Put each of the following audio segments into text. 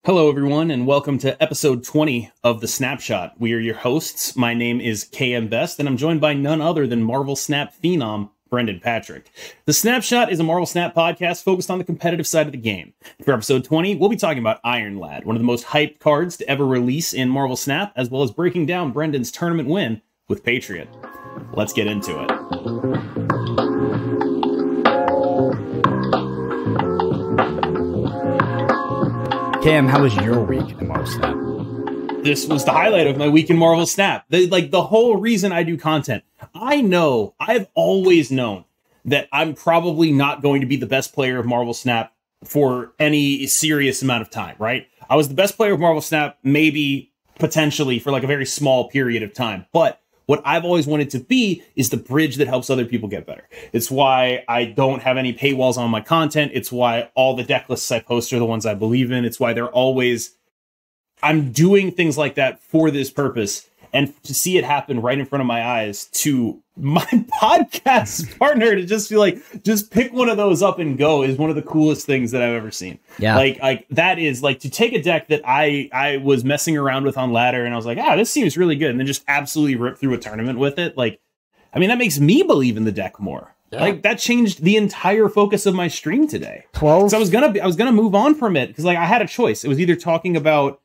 Hello, everyone, and welcome to episode 20 of the Snapshot. We are your hosts. My name is KM Best, and I'm joined by none other than Marvel Snap phenom, Brendan Patrick. The Snapshot is a Marvel Snap podcast focused on the competitive side of the game. For episode 20, we'll be talking about Iron Lad, one of the most hyped cards to ever release in Marvel Snap, as well as breaking down Brendan's tournament win with Patriot. Let's get into it. Cam, how was your week in Marvel Snap? This was the highlight of my week in Marvel Snap. The whole reason I do content. I've always known that I'm probably not going to be the best player of Marvel Snap for any serious amount of time, right? I was the best player of Marvel Snap, maybe potentially for like a very small period of time. But what I've always wanted to be is the bridge that helps other people get better. It's why I don't have any paywalls on my content. It's why all the deck lists I post are the ones I believe in. It's why I'm doing things like that for this purpose. And to see it happen right in front of my eyes to my podcast partner to just be like, just pick one of those up and go is one of the coolest things that I've ever seen. Yeah. Like that is like to take a deck that I was messing around with on ladder and I was like, this seems really good. And then just absolutely rip through a tournament with it. Like, I mean, that makes me believe in the deck more. Yeah. Like that changed the entire focus of my stream today. 12. So I was gonna move on from it because like I had a choice. It was either talking about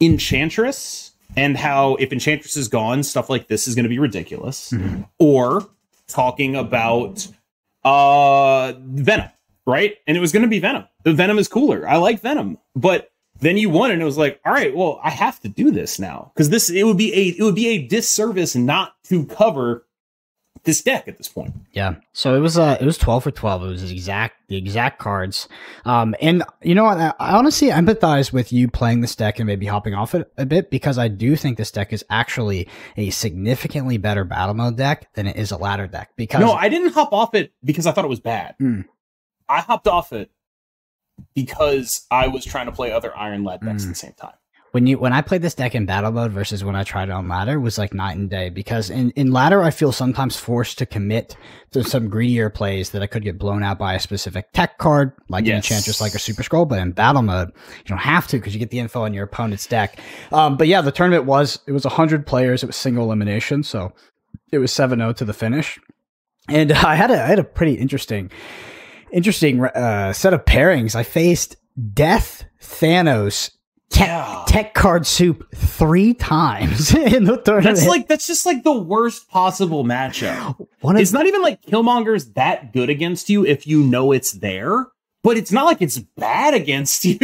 Enchantress and how if Enchantress is gone, stuff like this is going to be ridiculous. Mm-hmm. Or talking about Venom, right? And it was going to be Venom. The Venom is cooler. I like Venom. But then you won and it was like, all right, well, I have to do this now. Because it would be a disservice not to cover this deck at this point. Yeah. So it was 12 for 12. It was the exact cards. And you know what? I honestly empathize with you playing this deck and maybe hopping off it a bit because I do think this deck is actually a significantly better battle mode deck than it is a ladder deck. Because no, I didn't hop off it because I thought it was bad. I hopped off it because I was trying to play other Iron Lad decks at the same time. When I played this deck in battle mode versus when I tried it on ladder was like night and day because in ladder I feel sometimes forced to commit to some greedier plays that I could get blown out by a specific tech card like an Enchantress, like a Super Scroll, but in battle mode you don't have to because you get the info on your opponent's deck. But yeah, the tournament was 100 players. It was single elimination, so it was 7-0 to the finish, and I had a pretty interesting set of pairings. I faced Death, Thanos, tech card soup 3 times in the tournament. That's just like the worst possible matchup. It's not even like Killmonger's that good against you if you know it's there, but it's not like it's bad against you.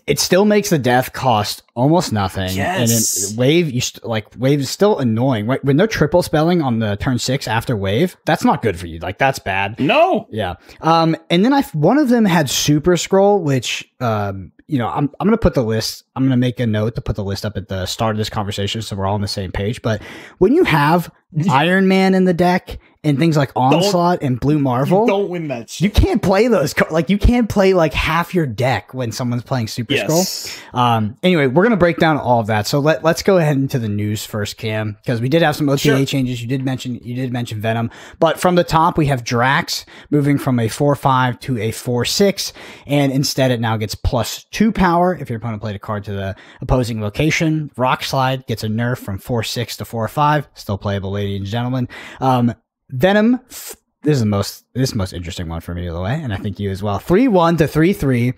It still makes the death cost almost nothing. Yes. And Wave is still annoying. When they're triple spelling on the turn 6 after Wave, that's not good for you. Like that's bad. No. Yeah. And then one of them had Super Scroll, which I'm going to put the list. I'm going to make a note to put the list up at the start of this conversation so we're all on the same page. But when you have Iron Man in the deck and things like Onslaught and Blue Marvel, you don't win that shit. You can't play those. Like you can't play like half your deck when someone's playing Super Scroll. Anyway, we're going to break down all of that. So let's go ahead into the news first, Cam, because we did have some OTA changes. You did mention Venom, but from the top we have Drax moving from a 4/5 to a 4/6, and instead it now gets +2 power if your opponent played a card to the opposing location. Rock Slide gets a nerf from 4/6 to 4/5, still playable, ladies and gentlemen. Venom, this is the most interesting one for me, by the way, and I think you as well. 3/1 to 3/3.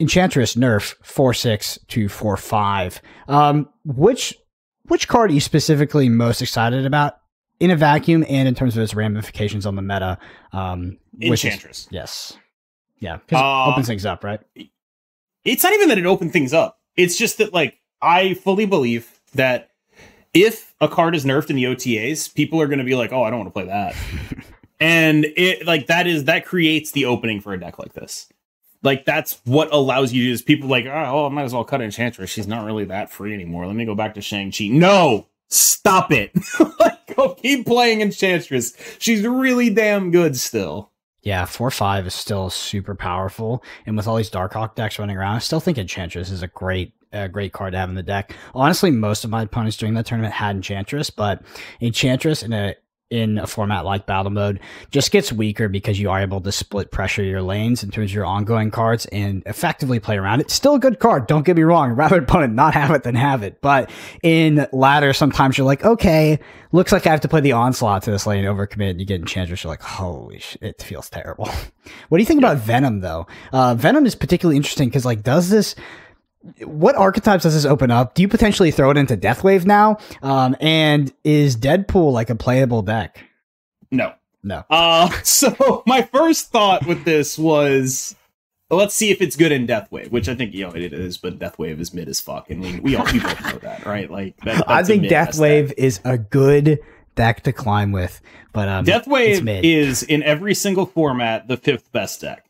Enchantress nerf 4/6 to 4/5. Which card are you specifically most excited about in a vacuum and in terms of its ramifications on the meta? Enchantress. Yes. Yeah, because it opens things up, right? It's not even that it opened things up. It's just that, like, I fully believe that if a card is nerfed in the OTAs, people are going to be like, oh, I don't want to play that. And that creates the opening for a deck like this. Like, that's what allows you to is people like, oh, I might as well cut Enchantress. She's not really that free anymore. Let me go back to Shang-Chi. No, stop it. Go keep playing Enchantress. She's really damn good still. Yeah, 4/5 is still super powerful. And with all these Darkhawk decks running around, I still think Enchantress is a great card to have in the deck. Honestly, most of my opponents during that tournament had Enchantress, but Enchantress in a in a format like battle mode just gets weaker because you are able to split pressure your lanes in terms of your ongoing cards and effectively play around it. Still a good card, don't get me wrong. Rather opponent not have it than have it. But in ladder, sometimes you're like, okay, looks like I have to play the onslaught to this lane, overcommit, and you get Enchantress. You're like, holy shit, it feels terrible. What do you think about Venom though? Venom is particularly interesting because like, what archetypes does this open up? Do you potentially throw it into Deathwave now? And is Deadpool like a playable deck? No. So my first thought with this was, let's see if it's good in Deathwave, which I think it is, but Deathwave is mid as fuck, and we both know that, right? Like I think Deathwave is a good deck to climb with, but Deathwave is in every single format the 5th best deck.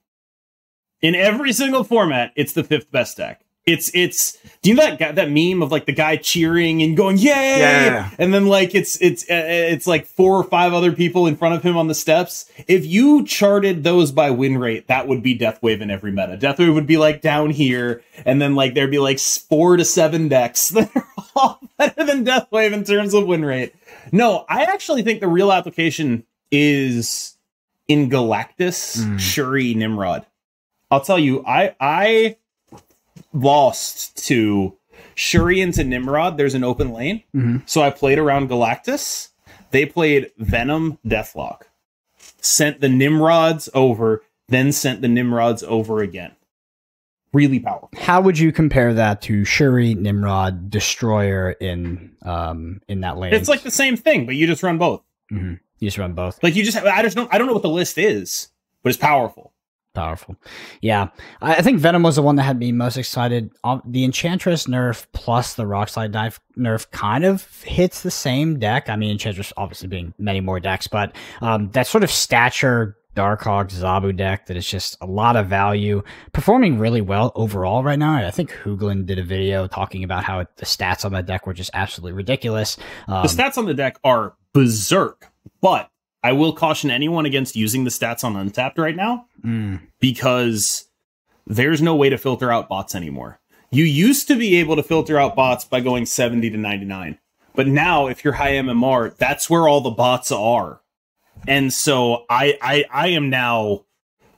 In every single format, it's the 5th best deck. It's do you know that meme of like the guy cheering and going yay, yeah. And then like it's like 4 or 5 other people in front of him on the steps. If you charted those by win rate, that would be Deathwave in every meta. Deathwave would be like down here, and then like there'd be like 4 to 7 decks that are all better than Deathwave in terms of win rate. No, I actually think the real application is in Galactus, Shuri, Nimrod. I'll tell you, I lost to Shuri into Nimrod. There's an open lane. So I played around Galactus. They played Venom, Deathlock. Sent the Nimrods over, then sent the Nimrods over again. Really powerful. How would you compare that to Shuri, Nimrod, Destroyer in that lane? It's like the same thing, but you just run both. You just run both. Like I don't know what the list is, but it's powerful. Yeah, I think Venom was the one that had me most excited. The Enchantress nerf plus the Rockslide Knife nerf kind of hits the same deck. I mean, Enchantress obviously being many more decks, but that sort of stature Darkhawk Zabu deck that is just a lot of value, performing really well overall right now. I think Hooglin did a video talking about how the stats on that deck were just absolutely ridiculous. The stats on the deck are berserk, but I will caution anyone against using the stats on Untapped right now because there's no way to filter out bots anymore. You used to be able to filter out bots by going 70 to 99. But now, if you're high MMR, that's where all the bots are. And so I am now,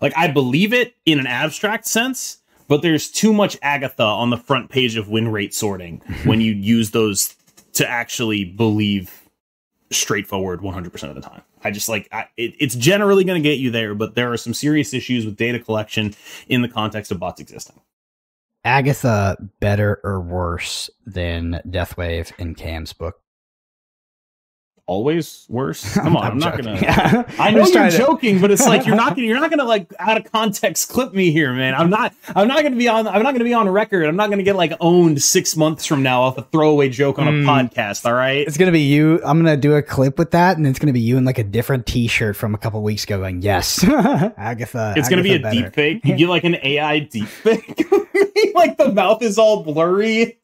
like, I believe it in an abstract sense, but there's too much Agatha on the front page of win rate sorting when you use those to actually believe straightforward 100% of the time. I just like it's generally going to get you there, but there are some serious issues with data collection in the context of bots existing. Agatha better or worse than Deathwave in Cam's book? Always worse. Come on, I'm not gonna. I know you're joking, but it's like you're not gonna like out of context clip me here, man. I'm not gonna be on record. I'm not gonna get like owned 6 months from now off a throwaway joke on a podcast. All right, it's gonna be you. I'm gonna do a clip with that, and it's gonna be you in like a different T-shirt from a couple weeks ago, going yes, Agatha. It's gonna be a deep fake. You get like an AI deep fake. Like the mouth is all blurry.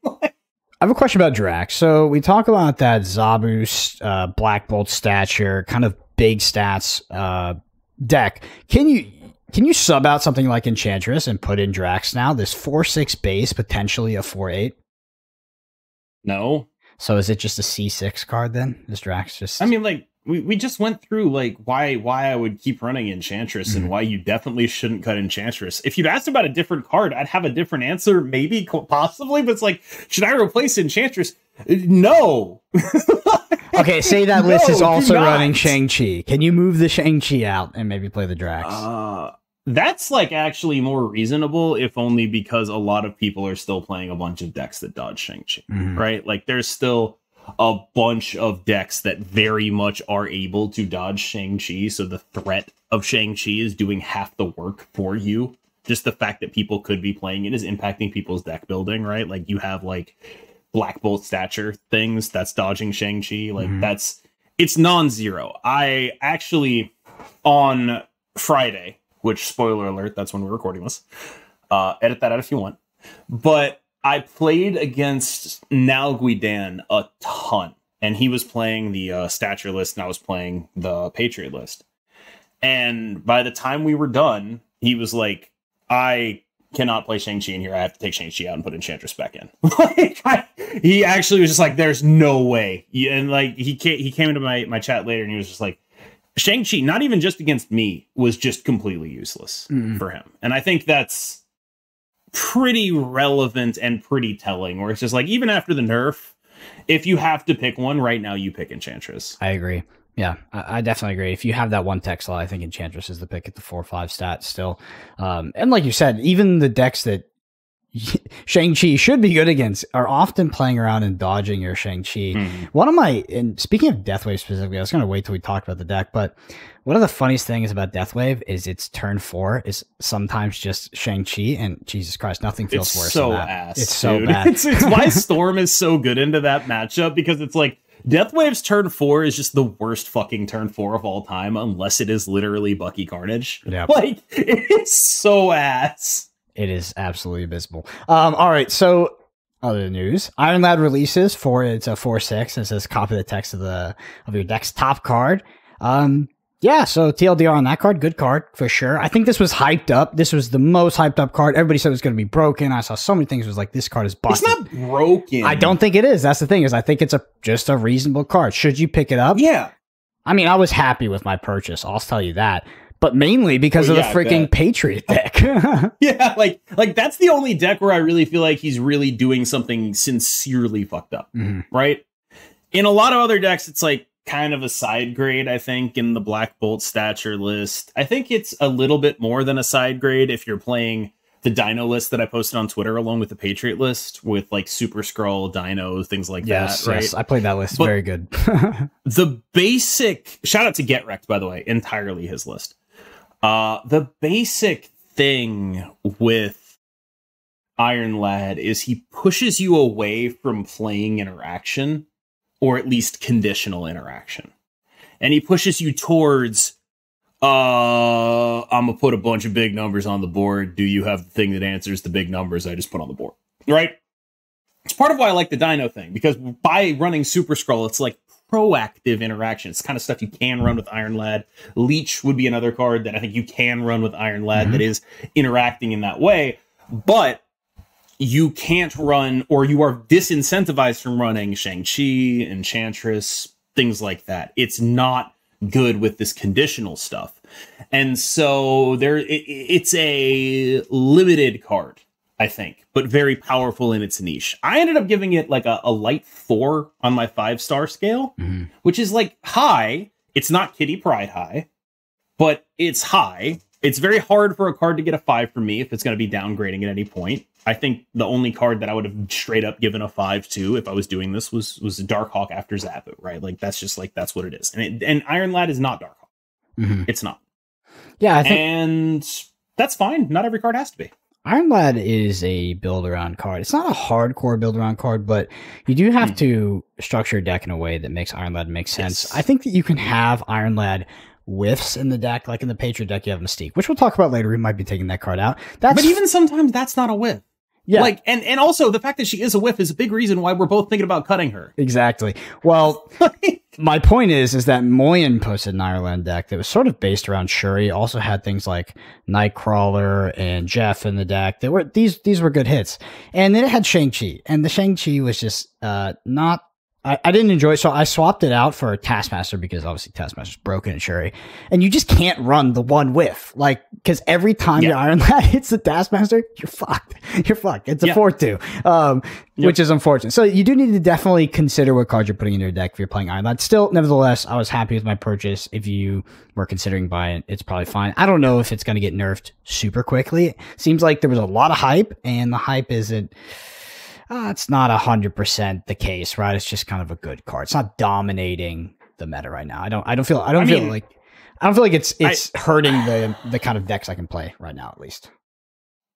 I have a question about Drax. So we talk about that Zabu, Black Bolt stature, kind of big stats deck. Can you sub out something like Enchantress and put in Drax now? This 4/6 base, potentially a 4/8. No. So is it just a C6 card then? Is Drax just? I mean, like we just went through like why I would keep running Enchantress and why you definitely shouldn't cut Enchantress. If you'd asked about a different card, I'd have a different answer, maybe, possibly. But it's like, should I replace Enchantress? No. Okay, say that list is also running Shang-Chi. Can you move the Shang-Chi out and maybe play the Drax? That's like actually more reasonable, if only because a lot of people are still playing a bunch of decks that dodge Shang-Chi, right? Like there's still a bunch of decks that very much are able to dodge Shang-Chi, so the threat of Shang-Chi is doing half the work for you. Just the fact that people could be playing it is impacting people's deck building, right? Like you have like Black Bolt stature things that's dodging Shang-Chi, like it's non-zero. I actually, on Friday, which, spoiler alert, that's when we're recording this, edit that out if you want, but I played against Nal Guidan a ton, and he was playing the stature list, and I was playing the Patriot list. And by the time we were done, he was like, I cannot play Shang-Chi in here. I have to take Shang-Chi out and put Enchantress back in. He actually was just like, there's no way. And like, he came into my chat later and he was just like, Shang-Chi, not even just against me, was just completely useless for him. And I think that's pretty relevant and pretty telling, where it's just like, even after the nerf, if you have to pick one right now, you pick Enchantress. I agree. Yeah, I definitely agree. If you have that one tech slot, I think Enchantress is the pick at the 4/5 stat still. And like you said, even the decks that Shang-Chi should be good against are often playing around and dodging your Shang-Chi. One of my, and speaking of Deathwave specifically, I was going to wait till we talked about the deck, but one of the funniest things about Deathwave is its turn 4 is sometimes just Shang-Chi, and Jesus Christ, nothing feels worse than that. Ass, it's dude. so bad. It's why Storm is so good into that matchup, because it's like, Deathwave's turn 4 is just the worst fucking turn 4 of all time, unless it is literally Bucky Carnage. Yeah. Like, it's so ass. It is absolutely abysmal. All right, so other news. Iron Lad releases for it's a 4/6. It says copy the text of your deck's top card. Yeah, so TLDR on that card, good card for sure. I think this was hyped up. This was the most hyped up card. Everybody said it was going to be broken. I saw so many things. It was like, this card is busted. It's not broken. I don't think it is. That's the thing, is I think it's just a reasonable card. Should you pick it up? Yeah. I mean, I was happy with my purchase. I'll tell you that. But mainly because of the freaking Patriot deck. Yeah, like that's the only deck where I really feel like he's really doing something sincerely fucked up, right? In a lot of other decks, it's like kind of a side grade, I think, in the Black Bolt stature list. I think it's a little bit more than a side grade if you're playing the Dino list that I posted on Twitter along with the Patriot list with like Super Skrull, Dino, things like that, right? Yes, I played that list. But very good. The basic, shout out to Get Wrecked, by the way, entirely his list. The basic thing with Iron Lad is he pushes you away from playing interaction, or at least conditional interaction. And he pushes you towards, I'm gonna put a bunch of big numbers on the board. Do you have the thing that answers the big numbers I just put on the board? Right? It's part of why I like the Dino thing, because by running Super Skrull, it's like proactive interaction. It's kind of stuff you can run with Iron Lad. Leech would be another card that I think you can run with Iron Lad that is interacting in that way, but you can't run, or you are disincentivized from running Shang-Chi, Enchantress, things like that. It's not good with this conditional stuff. And so it's a limited card, I think, but very powerful in its niche. I ended up giving it like a light 4 on my 5-star scale, which is like high. It's not Kitty Pryde high, but it's high. It's very hard for a card to get a 5 from me if it's going to be downgrading at any point. I think the only card that I would have straight up given a 5 to if I was doing this was Darkhawk after Zabu, right? Like, that's just like, that's what it is. And Iron Lad is not Darkhawk. It's not. Yeah, I think, and that's fine. Not every card has to be. Iron Lad is a build-around card. It's not a hardcore build-around card, but you do have to structure your deck in a way that makes Iron Lad make sense. Yes. I think that you can have Iron Lad whiffs in the deck, like in the Patriot deck, you have Mystique, which we'll talk about later. We might be taking that card out. But even sometimes that's not a whiff. Yeah. Like, and also the fact that she is a whiff is a big reason why we're both thinking about cutting her. Exactly. Well, my point is that Moyen posted an Iron Lad deck that was sort of based around Shuri. Also had things like Nightcrawler and Jeff in the deck. They were these were good hits. And then it had Shang-Chi, and the Shang-Chi was just not. I didn't enjoy it, so I swapped it out for Taskmaster, because obviously Taskmaster's broken in Shuri. And you just can't run the one whiff. Like, because every time your Iron Lad hits the Taskmaster, you're fucked. You're fucked. It's a 4/2, which is unfortunate. So you do need to definitely consider what cards you're putting in your deck if you're playing Iron Lad. Still, nevertheless, I was happy with my purchase. If you were considering buying it, it's probably fine. I don't know if it's going to get nerfed super quickly. Seems like there was a lot of hype, and the hype isn't... it's not 100% the case, right? It's just kind of a good card. It's not dominating the meta right now. I don't feel like it's hurting the kind of decks I can play right now, at least.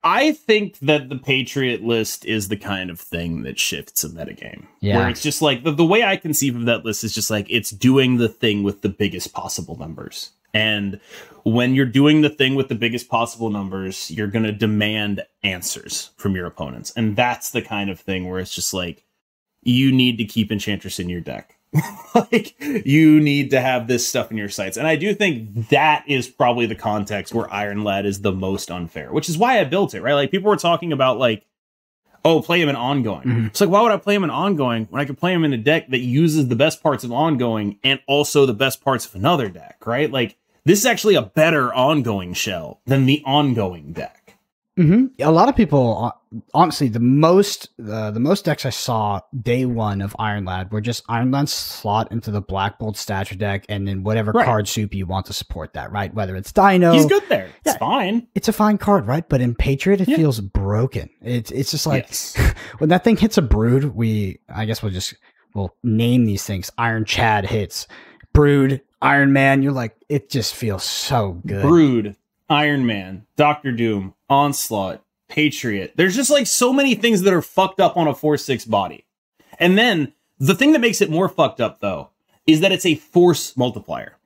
I think that the Patriot list is the kind of thing that shifts a metagame. Yeah. Where it's just like, the way I conceive of that list is just like, it's doing the thing with the biggest possible numbers. And when you're doing the thing with the biggest possible numbers, you're going to demand answers from your opponents. And that's the kind of thing where it's just like, you need to keep Enchantress in your deck. Like, you need to have this stuff in your sights. And I do think that is probably the context where Iron Lad is the most unfair, which is why I built it, right? Like, people were talking about, like, oh, play him in ongoing. Mm-hmm. It's like, why would I play him in ongoing when I could play him in a deck that uses the best parts of ongoing and also the best parts of another deck, right? Like, this is actually a better ongoing shell than the ongoing deck. Mm-hmm. A lot of people, honestly, the most decks I saw day one of Iron Lad were just Iron Lad slot into the Black Bolt Stature deck, and then whatever card soup you want to support that, right? Whether it's Dino, he's good there. It's fine. It's a fine card, right? But in Patriot, it feels broken. It's just like when that thing hits a Brood, I guess we'll name these things. Iron Chad hits Brood, Iron Man. You're like, it just feels so good. Brood, Iron Man, Doctor Doom, Onslaught, Patriot. There's just like so many things that are fucked up on a 4/6 body. And then the thing that makes it more fucked up, though, is that it's a force multiplier.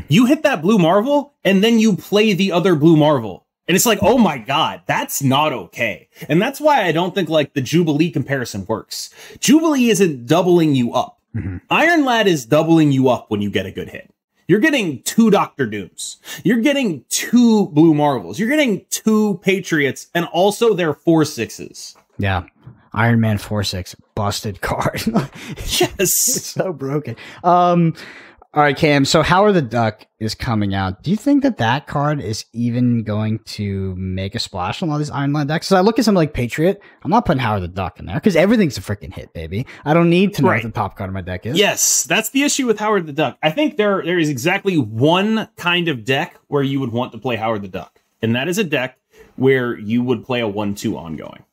You hit that blue Marvel, and then you play the other blue Marvel. And it's like, oh my God, that's not okay. And that's why I don't think like the Jubilee comparison works. Jubilee isn't doubling you up. Iron Lad is doubling you up when you get a good hit. You're getting 2 Doctor Dooms. You're getting 2 Blue Marvels. You're getting 2 Patriots and also their 4/6s. Yeah. Iron Man 4/6. Busted card. Yes. It's so broken. All right, Cam. So Howard the Duck is coming out. Do you think that card is even going to make a splash on all these Iron Lad decks? So I look at something like Patriot. I'm not putting Howard the Duck in there because everything's a freaking hit, baby. I don't need to know what the top card of my deck is. Yes, that's the issue with Howard the Duck. I think there is exactly one kind of deck where you would want to play Howard the Duck, and that is a deck where you would play a 1/2 ongoing.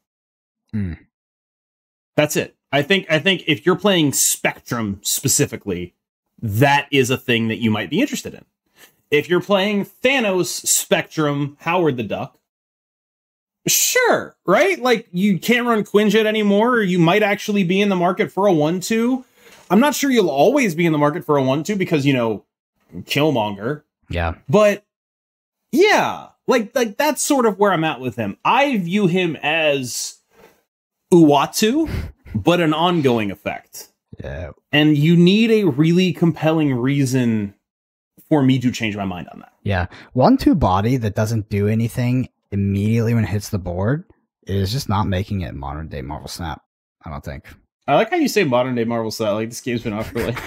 That's it. I think if you're playing Spectrum specifically, that is a thing that you might be interested in. If you're playing Thanos, Spectrum, Howard the Duck, sure, right? Like, you can't run Quinjet anymore, or you might actually be in the market for a 1/2. I'm not sure you'll always be in the market for a 1/2 because, you know, Killmonger. Yeah. But, yeah, like that's sort of where I'm at with him. I view him as Uatu, but an ongoing effect. Yeah. And you need a really compelling reason for me to change my mind on that. Yeah. 1/2 body that doesn't do anything immediately when it hits the board is just not making it modern day Marvel Snap, I don't think. I like how you say modern day Marvel Snap. Like, this game's been out for like...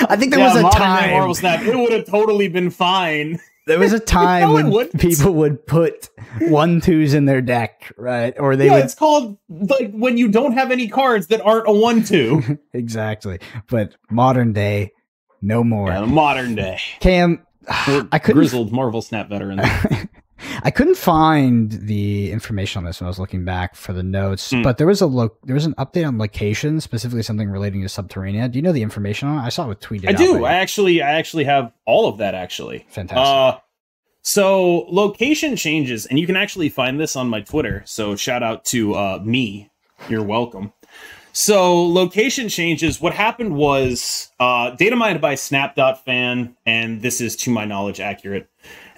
I think there was a time... Marvel Snap, it would have totally been fine. There was a time when people would put 1/2s in their deck, right? Or they would... it's called like when you don't have any cards that aren't a 1/2. Exactly. But modern day, no more. Yeah, modern day. An I couldn't grizzled Marvel Snap veteran. I couldn't find the information on this when I was looking back for the notes, but there was an update on location, specifically something relating to Subterranea. Do you know the information on it? I saw it with tweeted. I do. I actually have all of that, actually. Fantastic. So location changes, and you can actually find this on my Twitter. So shout out to me. You're welcome. So location changes. What happened was data mined by Snap.fan, and this is to my knowledge accurate.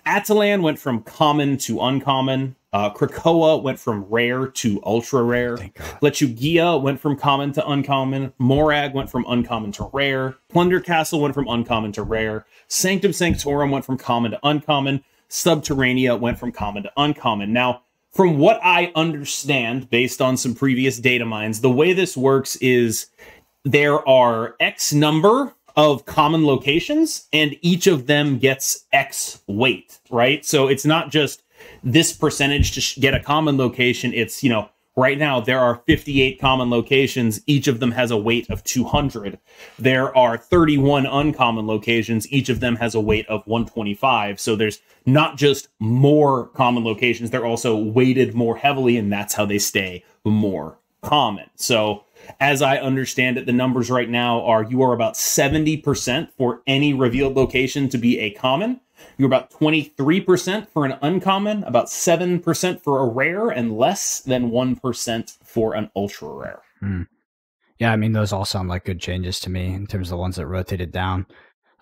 Atalan went from common to uncommon. Krakoa went from rare to ultra rare. Lechugia went from common to uncommon. Morag went from uncommon to rare. Plunder Castle went from uncommon to rare. Sanctum Sanctorum went from common to uncommon. Subterranea went from common to uncommon. Now, from what I understand, based on some previous data mines, the way this works is there are X number of common locations, and each of them gets X weight, right? So it's not just this percentage to get a common location. It's, you know, right now there are 58 common locations. Each of them has a weight of 200. There are 31 uncommon locations. Each of them has a weight of 125. So there's not just more common locations. They're also weighted more heavily, and that's how they stay more common. So as I understand it, the numbers right now are you are about 70% for any revealed location to be a common. You're about 23% for an uncommon, about 7% for a rare, and less than 1% for an ultra rare. Yeah, I mean, those all sound like good changes to me in terms of the ones that rotated down.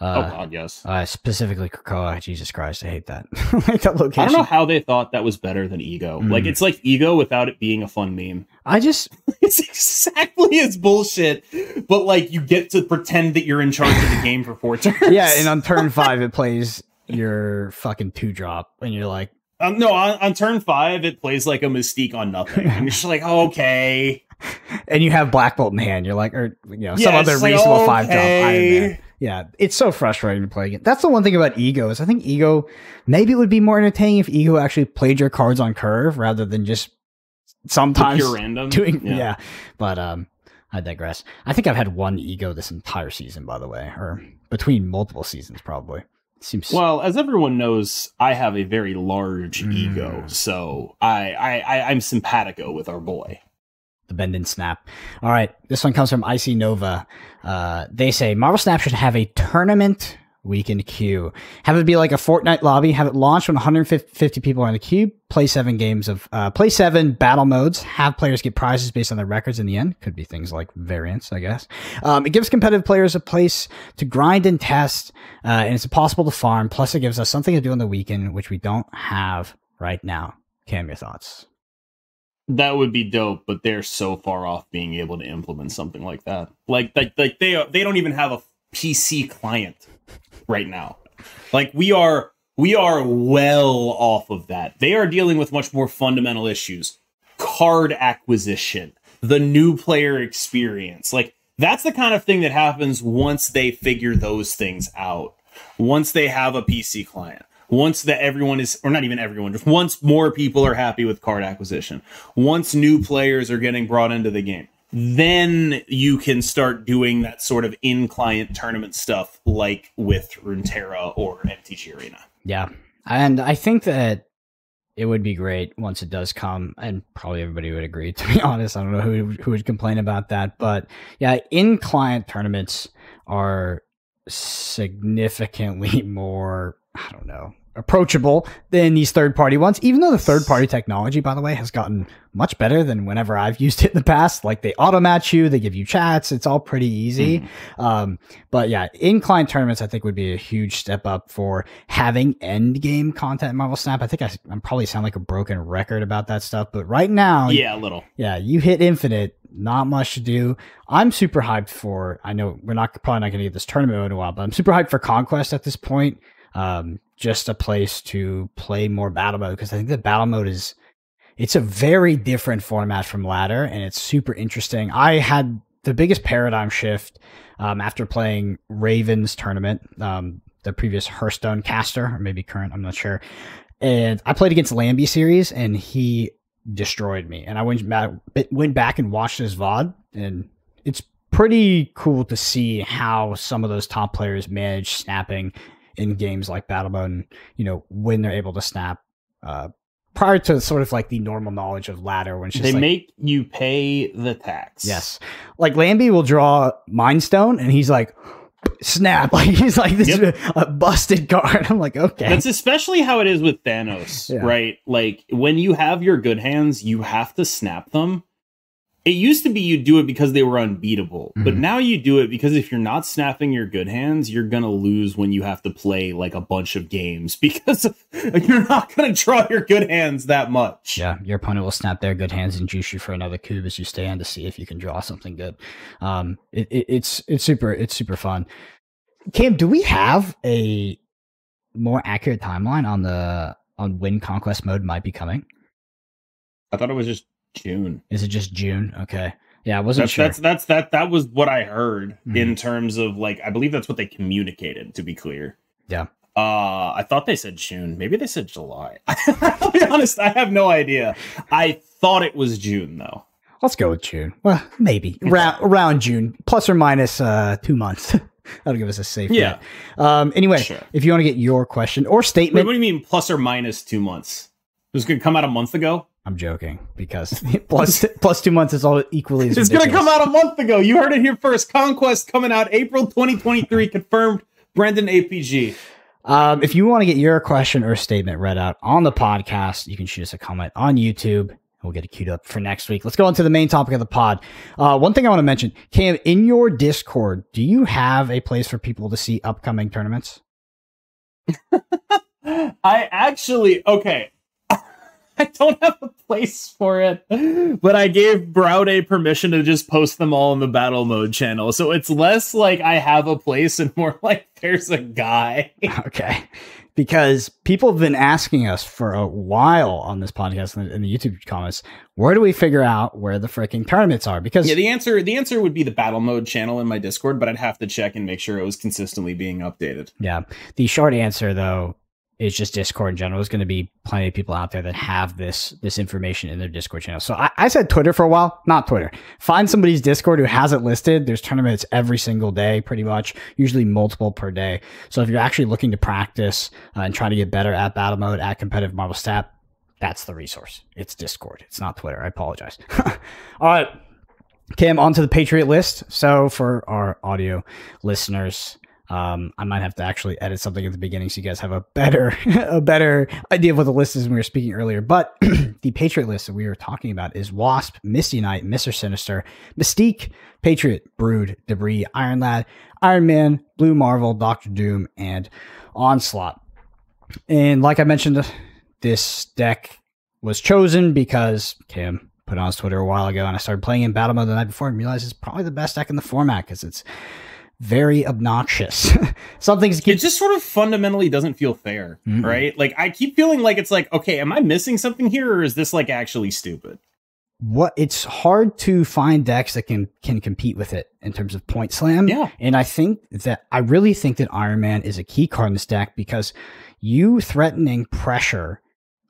Oh, God, yes. Specifically Krakoa. Jesus Christ, I hate that. Like that location. I don't know how they thought that was better than Ego. Like, it's like Ego without it being a fun meme. It's exactly as bullshit, but like you get to pretend that you're in charge of the game for 4 turns. Yeah, and on turn 5 it plays your fucking 2-drop, and you're like, no, on turn 5 it plays like a Mystique on nothing, and you're just like, oh, okay. And you have Black Bolt in hand. You're like, or some other reasonable 5-drop Iron Man. Yeah, it's so frustrating to play again. That's the one thing about Ego is I think Ego, maybe it would be more entertaining if Ego actually played your cards on curve rather than just sometimes pure random doing. Yeah, but I digress. I think I've had one Ego this entire season, by the way, or between multiple seasons, probably. Seems well, as everyone knows, I have a very large ego, so I'm simpatico with our boy. The bend and snap. All right, this one comes from Icy Nova. They say Marvel Snap should have a tournament weekend queue. Have it be like a Fortnite lobby. Have it launch when 150 people are in the queue. Play 7 battle modes. Have players get prizes based on their records in the end. Could be things like variants, I guess. It gives competitive players a place to grind and test, and it's impossible to farm. Plus, it gives us something to do on the weekend, which we don't have right now. Cam, your thoughts? That would be dope, but they're so far off being able to implement something like that. Like they don't even have a PC client right now. Like we are well off of that. They are dealing with much more fundamental issues. Card acquisition, the new player experience. Like that's the kind of thing that happens once they figure those things out. Once they have a PC client. Once that everyone is, or not even everyone, just once more people are happy with card acquisition. Once new players are getting brought into the game. Then you can start doing that sort of in-client tournament stuff like with Runeterra or MTG Arena. Yeah. And I think that it would be great once it does come, and probably everybody would agree, to be honest. I don't know who would complain about that. But yeah, in-client tournaments are significantly more, I don't know, approachable than these third-party ones, even though the third-party technology, by the way, has gotten much better than whenever I've used it in the past. Like they auto-match you, they give you chats, it's all pretty easy. But yeah, in-client tournaments I think would be a huge step up for having end-game content in Marvel Snap. I think I'm probably sound like a broken record about that stuff, but right now, yeah, a little. Yeah, you hit Infinite, not much to do. I'm super hyped for, I know we're probably not going to get this tournament in a while, but I'm super hyped for Conquest at this point. Just a place to play more battle mode, because I think the battle mode it's a very different format from ladder, and it's super interesting. I had the biggest paradigm shift after playing Raven's tournament, the previous Hearthstone caster, or maybe current, I'm not sure. And I played against Lambie series, and he destroyed me. And I went back and watched his VOD, and it's pretty cool to see how some of those top players manage snapping in games like Battle Mode, and when they're able to snap prior to sort of like the normal knowledge of ladder, when it's just they make you pay the tax. Yes, like Lambie will draw Mind Stone, and he's like, snap, like he's like, this is a busted card. I'm like, okay. That's especially how it is with Thanos, right? Like when you have your good hands, you have to snap them. It used to be you do it because they were unbeatable, but now you do it because if you're not snapping your good hands, you're going to lose when you have to play like a bunch of games because you're not going to draw your good hands that much. Yeah, your opponent will snap their good hands and juice you for another cube as you stay on to see if you can draw something good. It's super fun. Cam, do we have a more accurate timeline on when Conquest mode might be coming? I thought it was just June. Is it just June? Okay. Yeah, I wasn't sure. That was what I heard in terms of like, I believe that's what they communicated, to be clear. Yeah. I thought they said June. Maybe they said July. I'll be honest, I have no idea. I thought it was June though. Let's go with June. Well, maybe around June, plus or minus 2 months. That'll give us a safe bet. Anyway, sure. If you want to get your question or statement. Wait, what do you mean plus or minus 2 months? It was going to come out a month ago? I'm joking, because plus 2 months is all equally as It's going to come out a month ago. You heard it here first. Conquest coming out April 2023, confirmed. Brendan APG. If you want to get your question or statement read out on the podcast, you can shoot us a comment on YouTube. We'll get it queued up for next week. Let's go on to the main topic of the pod. One thing I want to mention, Cam, in your Discord, do you have a place for people to see upcoming tournaments? I actually, okay. I don't have a place for it, but I gave Browday permission to just post them all in the battle mode channel. So it's less like I have a place and more like there's a guy. Okay. Because people have been asking us for a while on this podcast and in the YouTube comments, where do we figure out where the freaking tournaments are? Because the answer would be the battle mode channel in my Discord, but I'd have to check and make sure it was consistently being updated. Yeah. The short answer, though, is just Discord in general. There's going to be plenty of people out there that have this information in their Discord channel. So I said Twitter for a while, not Twitter. Find somebody's Discord who has it listed. There's tournaments every single day, pretty much, usually multiple per day. So if you're actually looking to practice and trying to get better at battle mode, at competitive Marvel Snap, that's the resource. It's Discord. It's not Twitter. I apologize. All right. Cam, on to the Patriot list. So for our audio listeners, I might have to actually edit something at the beginning so you guys have a better idea of what the list is when we were speaking earlier. But the Patriot list that we were talking about is Wasp, Misty Knight, Mr. Sinister, Mystique, Patriot, Brood, Debris, Iron Lad, Iron Man, Blue Marvel, Doctor Doom, and Onslaught. And like I mentioned, this deck was chosen because Cam put on his Twitter a while ago, and I started playing in battle mode the night before and realized it's probably the best deck in the format because it's very obnoxious. It just sort of fundamentally doesn't feel fair, right? Like I keep feeling like it's like, okay, am I missing something here, or is this like actually stupid? It's hard to find decks that can compete with it in terms of point slam. Yeah. And I really think that Iron Man is a key card in this deck because you threatening pressure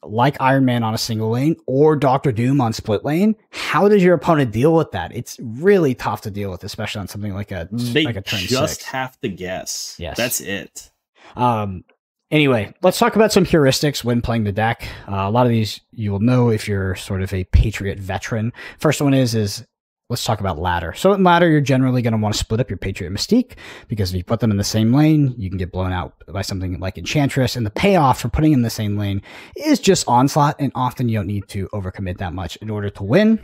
like Iron Man on a single lane or Doctor Doom on split lane, how does your opponent deal with that? It's really tough to deal with, especially on something like a turn just 6. Have to guess. Yes. That's it. Anyway, let's talk about some heuristics when playing the deck. A lot of these you will know if you're sort of a Patriot veteran. First one is let's talk about ladder. So in ladder, you're generally going to want to split up your Patriot Mystique because if you put them in the same lane, you can get blown out by something like Enchantress. And the payoff for putting in the same lane is just Onslaught. And often you don't need to overcommit that much in order to win.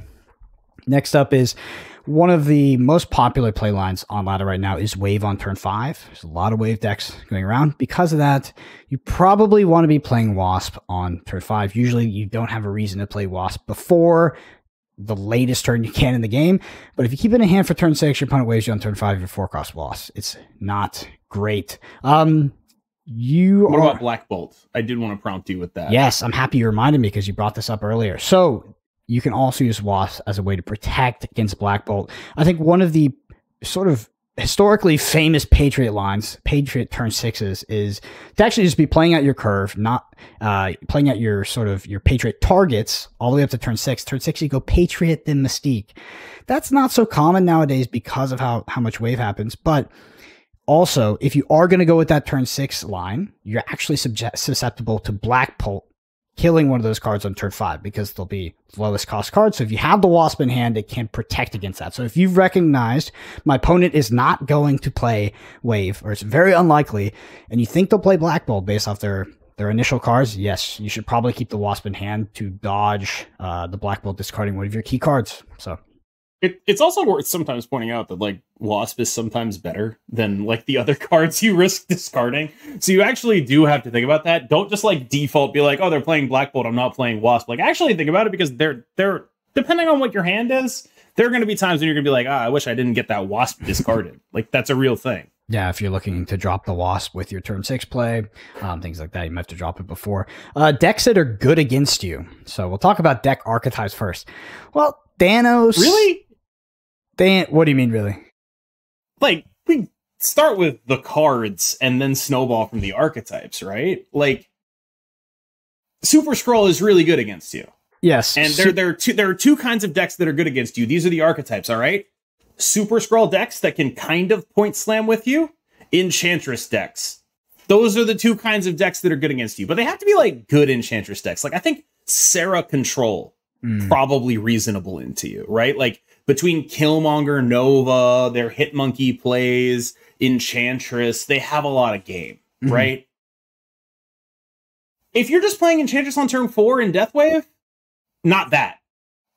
Next up is one of the most popular play lines on ladder right now is Wave on turn 5. There's a lot of Wave decks going around. Because of that, you probably want to be playing Wasp on turn 5. Usually you don't have a reason to play Wasp before the latest turn you can in the game. But if you keep it in hand for turn 6, your opponent waves you on turn 5, your 4-cost loss. It's not great. What about Black Bolt? I did want to prompt you with that. Yes, I'm happy you reminded me because you brought this up earlier. So you can also use Wasp as a way to protect against Black Bolt. I think one of the sort of historically famous Patriot lines, Patriot turn 6s, is to actually just be playing out your curve, not playing out your your Patriot targets all the way up to turn 6. Turn 6, you go Patriot, then Mystique. That's not so common nowadays because of how much wave happens. But also, if you are going to go with that turn 6 line, you're actually susceptible to Black Bolt killing one of those cards on turn 5 because they'll be lowest cost cards. So if you have the Wasp in hand, it can protect against that. So if you've recognized my opponent is not going to play Wave, or it's very unlikely, and you think they'll play Black Bolt based off their initial cards, yes, you should probably keep the Wasp in hand to dodge the Black Bolt discarding one of your key cards. So it's also worth sometimes pointing out that like Wasp is sometimes better than like the other cards you risk discarding. So you actually do have to think about that. Don't just like default be like, oh, they're playing Black Bolt, I'm not playing Wasp. Like actually think about it because they're depending on what your hand is, there are going to be times when you're going to be like, I wish I didn't get that Wasp discarded. Like that's a real thing. Yeah, if you're looking to drop the Wasp with your turn 6 play, things like that, you might have to drop it before. Decks that are good against you. So we'll talk about deck archetypes first. Well, Thanos. Really? What do you mean, really? Like, we start with the cards and then snowball from the archetypes, right? Like, Super Skrull is really good against you. Yes. And there are two kinds of decks that are good against you. These are the archetypes, all right? Super Skrull decks that can kind of point slam with you. Enchantress decks. Those are the two kinds of decks that are good against you. But they have to be, like, good Enchantress decks. Like, I think Sarah Control probably reasonable into you, right? Like, between Killmonger, Nova, their Hitmonkey plays, Enchantress, they have a lot of game, right? If you're just playing Enchantress on turn 4 in Deathwave, not that.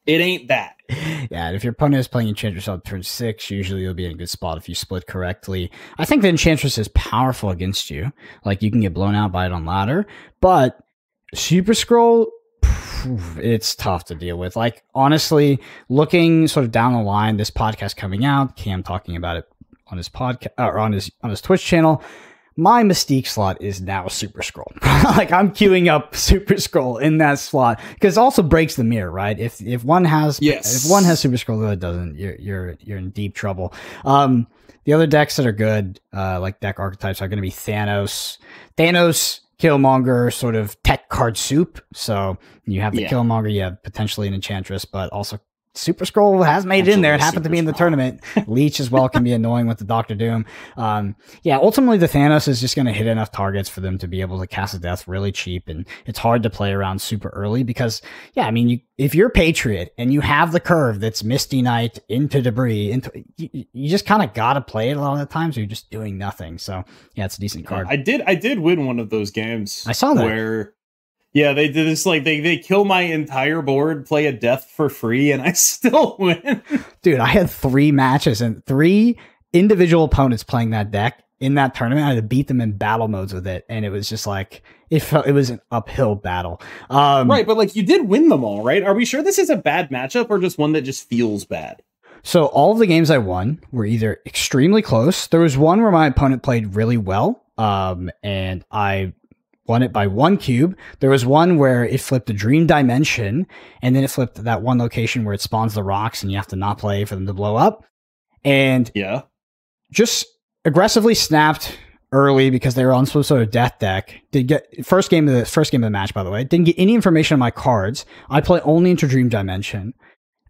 It ain't that. Yeah, and if your opponent is playing Enchantress on turn 6, usually you'll be in a good spot if you split correctly. I think the Enchantress is powerful against you. Like, you can get blown out by it on ladder, but Super Skrull it's tough to deal with. Like, honestly, looking sort of down the line, this podcast coming out, Cam talking about it on his podcast or on his Twitch channel. My Mystique slot is now Super Scroll. Like, I'm queuing up Super Scroll in that slot because it also breaks the mirror, right? If one has Super Scroll, the other doesn't, you're in deep trouble. The other decks that are good, like deck archetypes, are going to be Thanos, Killmonger, sort of tech card soup. So you have the Killmonger, you have potentially an Enchantress, but also Super Scroll has made it in there. It happened to be in the tournament. Leech as well can be annoying with the Doctor Doom. Ultimately the Thanos is just going to hit enough targets for them to be able to cast a death really cheap, and it's hard to play around super early because, if you're Patriot and you have the curve that's Misty Knight into debris, you just kind of got to play it a lot of the times, or you're just doing nothing. So yeah, it's a decent card. I did win one of those games. I saw that. Where they did this, like, they kill my entire board, play a death for free, and I still win. Dude, I had 3 matches and 3 individual opponents playing that deck in that tournament. I had to beat them in battle modes with it, and it was just like, it was an uphill battle. Right, but like, you did win them all, right? Are we sure this is a bad matchup or just one that just feels bad? So all of the games I won were either extremely close. There was one where my opponent played really well, and I won it by 1 cube. There was one where it flipped a dream dimension, and then it flipped that one location where it spawns the rocks and you have to not play for them to blow up. And just aggressively snapped early because they were on some sort of death deck. Did get first game of the match, by the way. Didn't get any information on my cards. I play only into dream dimension.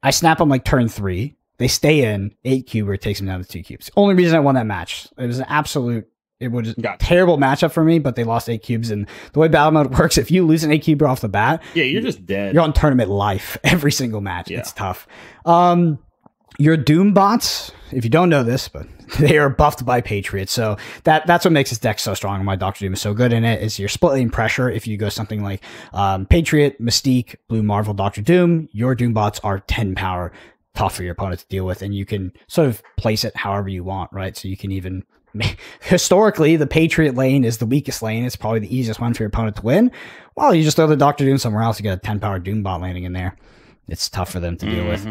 I snap them like turn 3. They stay in 8 cube, or it takes them down to 2 cubes. Only reason I won that match. It was an absolute. It was a terrible matchup for me, but they lost 8 cubes. And the way battle mode works, if you lose an 8 cuber off the bat, you're just dead. You're on tournament life every single match. It's tough. Your Doom bots, if you don't know this, but they are buffed by Patriot. So that's what makes this deck so strong. And why Doctor Doom is so good in it is you're splitting pressure. If you go something like Patriot, Mystique, Blue Marvel, Doctor Doom, your Doom bots are 10 power, tough for your opponent to deal with. And you can sort of place it however you want, right? So you can even... Historically, the Patriot lane is the weakest lane. It's probably the easiest one for your opponent to win. Well, you just throw the Doctor Doom somewhere else. You got a 10 power Doom bot landing in there. It's tough for them to deal with.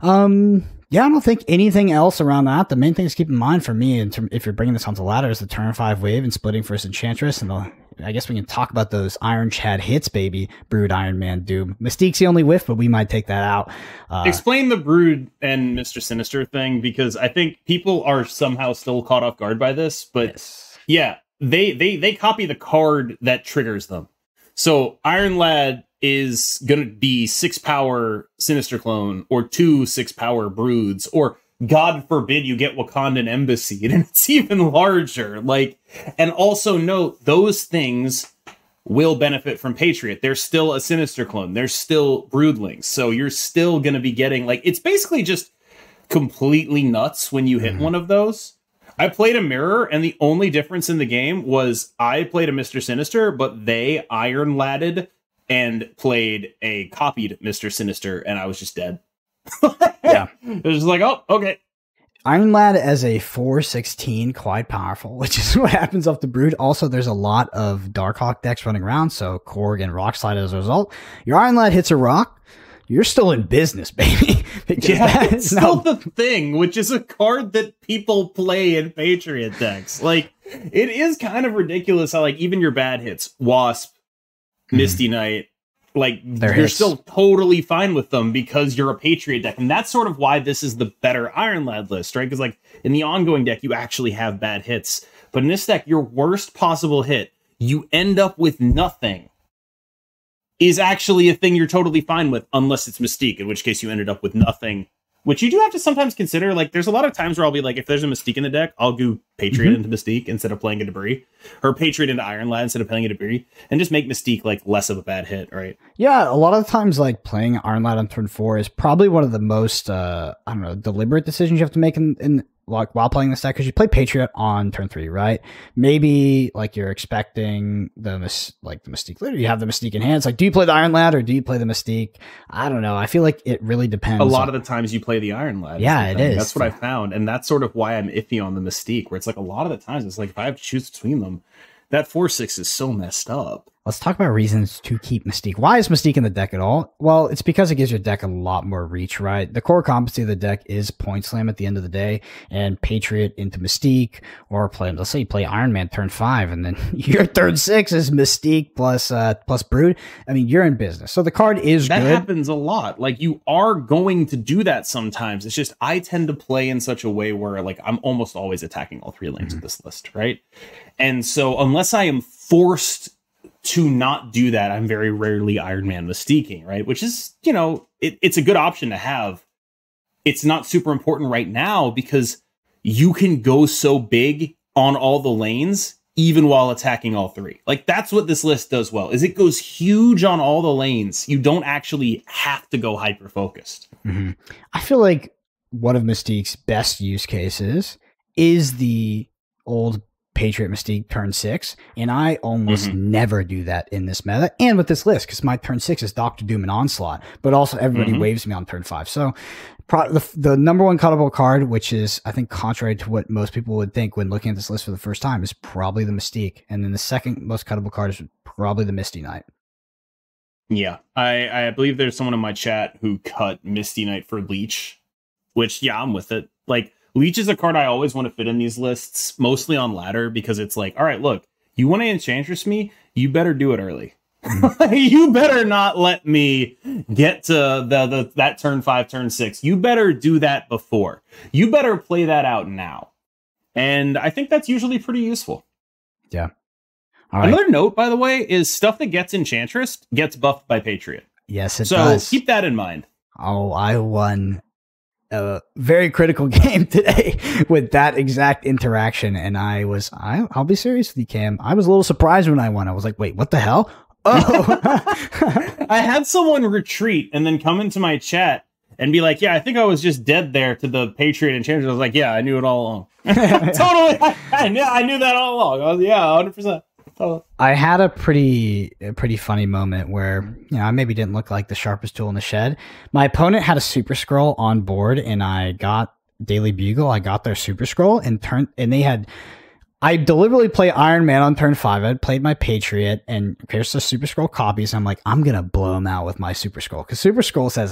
I don't think anything else around that. The main thing to keep in mind for me, if you're bringing this onto the ladder, is the turn 5 wave and splitting first Enchantress. And I guess we can talk about those Iron Chad hits, baby. Brood, Iron Man, Doom. Mystique's the only whiff, but we might take that out. Explain the Brood and Mr. Sinister thing, because I think people are somehow still caught off guard by this. But they copy the card that triggers them. So Iron Lad is going to be 6 power Sinister Clone, or 2 6 power Broods, or God forbid you get Wakandan Embassy, and it's even larger. Like, and also note, those things will benefit from Patriot. There's still a Sinister Clone. There's still Broodlings. So you're still going to be getting, like, it's basically just completely nuts when you hit one of those. I played a mirror, and the only difference in the game was I played a Mr. Sinister, but they Iron Ladded and played a copied Mr. Sinister, and I was just dead. It was just like, oh, okay. Iron Lad as a 4/16, quite powerful, which is what happens off the Brood. Also, there's a lot of Darkhawk decks running around, so Korg and Rock Slide as a result. Your Iron Lad hits a rock, you're still in business, baby. It's still the thing, which is a card that people play in Patriot decks. Like, it is kind of ridiculous how, like, even your bad hits, Wasp, Misty Knight, like, you're still totally fine with them because you're a Patriot deck. And that's sort of why this is the better Iron Lad list, right? Because, like, in the ongoing deck, you actually have bad hits. But in this deck, your worst possible hit, you end up with nothing, is actually a thing you're totally fine with, unless it's Mystique, in which case you ended up with nothing. Which you do have to sometimes consider. Like, there's a lot of times where I'll be like, if there's a Mystique in the deck, I'll go Patriot into Mystique instead of playing a Debris. Or Patriot into Iron Lad instead of playing a Debris. And just make Mystique, like, less of a bad hit, right? Yeah, a lot of times, like, playing Iron Lad on turn 4 is probably one of the most, deliberate decisions you have to make in like, while playing this deck, because you play Patriot on turn 3, right? Maybe, like, you're expecting the Mystique. Literally, you have the Mystique in hand. It's like, do you play the Iron Lad or do you play the Mystique? I don't know. I feel like it really depends. A lot of the times you play the Iron Lad. Yeah, it is. That's what I found. And that's sort of why I'm iffy on the Mystique, where it's like, a lot of the times, it's like, if I have to choose between them, that 4/6 is so messed up. Let's talk about reasons to keep Mystique. Why is Mystique in the deck at all? Well, it's because it gives your deck a lot more reach, right? The core competency of the deck is Point Slam at the end of the day, and Patriot into Mystique, or play, let's say you play Iron Man turn 5, and then your turn 6 is Mystique plus Brood. I mean, you're in business. So the card is that good. That happens a lot. Like, you are going to do that sometimes. It's just I tend to play in such a way where, like, I'm almost always attacking all 3 lanes of this list, right? And so unless I am forced to not do that, I'm very rarely Iron Man Mystiquing, right? Which is, you know, it's a good option to have. It's not super important right now because you can go so big on all the lanes, even while attacking all 3. Like, that's what this list does well, is it goes huge on all the lanes. You don't actually have to go hyper-focused. I feel like one of Mystique's best use cases is the old Patriot Mystique turn 6, and I almost never do that in this meta and with this list because my turn 6 is Doctor Doom and Onslaught, but also everybody waves me on turn 5. So the number one cuttable card, which is I think contrary to what most people would think when looking at this list for the first time, is probably the Mystique, and then the second most cuttable card is probably the Misty Knight. Yeah, I believe there's someone in my chat who cut Misty Knight for Leech, which, yeah, I'm with it. Like, Leech is a card I always want to fit in these lists, mostly on ladder, because it's like, all right, look, you want to Enchantress me? You better do it early. You better not let me get to that turn 5, turn 6. You better do that before. You better play that out now. And I think that's usually pretty useful. Yeah. All right. Another note, by the way, is stuff that gets Enchantress gets buffed by Patriot. Yes, it does. So keep that in mind. Oh, I won a very critical game today with that exact interaction, and I'll be serious with you, Cam. I was a little surprised when I won. I was like, wait, what the hell? Oh. I had someone retreat and then come into my chat and be like, yeah, I think I was just dead there to the Patriot Enchantress. I was like, yeah, I knew it all along. Totally. I knew that all along. I was, yeah, 100%. I had a pretty funny moment where, you know, I maybe didn't look like the sharpest tool in the shed. My opponent had a Super Scroll on board, and I got Daily Bugle. I got their Super Scroll and I deliberately play Iron Man on turn 5. I played my Patriot, and here's the Super Scroll copies. I'm like, I'm gonna blow him out with my Super Scroll because Super Scroll has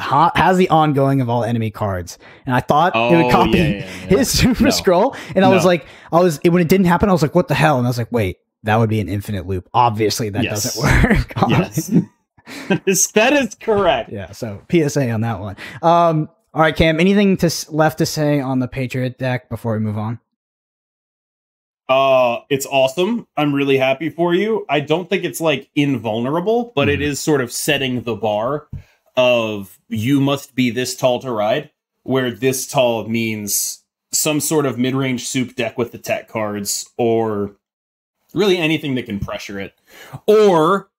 the ongoing of all enemy cards, and I thought it would copy his Super Scroll, and I was like, when it didn't happen, I was like, what the hell? And I was like, wait. That would be an infinite loop. Obviously, that doesn't work. Yes. That is correct. Yeah, so PSA on that one. All right, Cam, anything left to say on the Patriot deck before we move on? It's awesome. I'm really happy for you. I don't think it's, like, invulnerable, but it is sort of setting the bar of you must be this tall to ride, where this tall means some sort of mid-range soup deck with the tech cards, or really anything that can pressure it. Or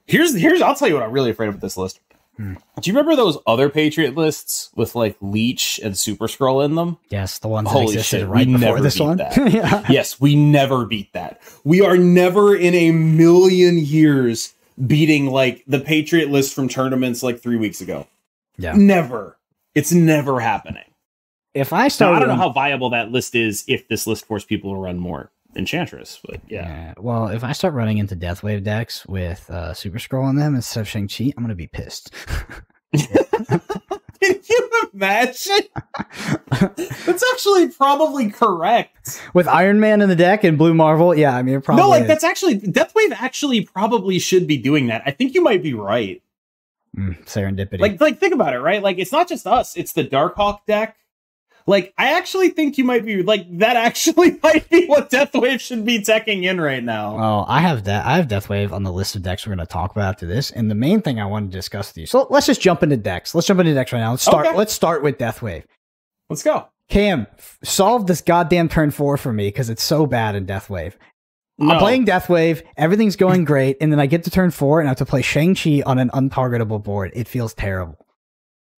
here's I'll tell you what I'm really afraid of with this list. Do you remember those other Patriot lists with like Leech and Super Scroll in them? Yes, the ones that Holy existed shit, right we before never this beat one. That. Yes, we never beat that. We are never in a million years beating like the Patriot list from tournaments like 3 weeks ago. Yeah. Never. It's never happening. If I start, I don't know how viable that list is if this list forced people to run more Enchantress, but yeah. Well, if I start running into Deathwave decks with Super Scroll on them instead of Shang-Chi, I'm gonna be pissed. Can you imagine? That's actually probably correct. With Iron Man in the deck and Blue Marvel, yeah, I mean, it probably no, like is. that's actually Deathwave actually probably should be doing that. I think you might be right. Serendipity. Like think about it, right? Like it's not just us; it's the Darkhawk deck. Like, I actually think you might be, like, that actually might be what Deathwave should be teching in right now. Oh, I have Deathwave on the list of decks we're going to talk about after this, and the main thing I want to discuss with you. So let's just jump into decks. Let's jump into decks right now. Let's start with Deathwave. Let's go. Cam, solve this goddamn turn 4 for me, because it's so bad in Deathwave. I'm playing Deathwave, everything's going great, and then I get to turn 4, and I have to play Shang-Chi on an untargetable board. It feels terrible.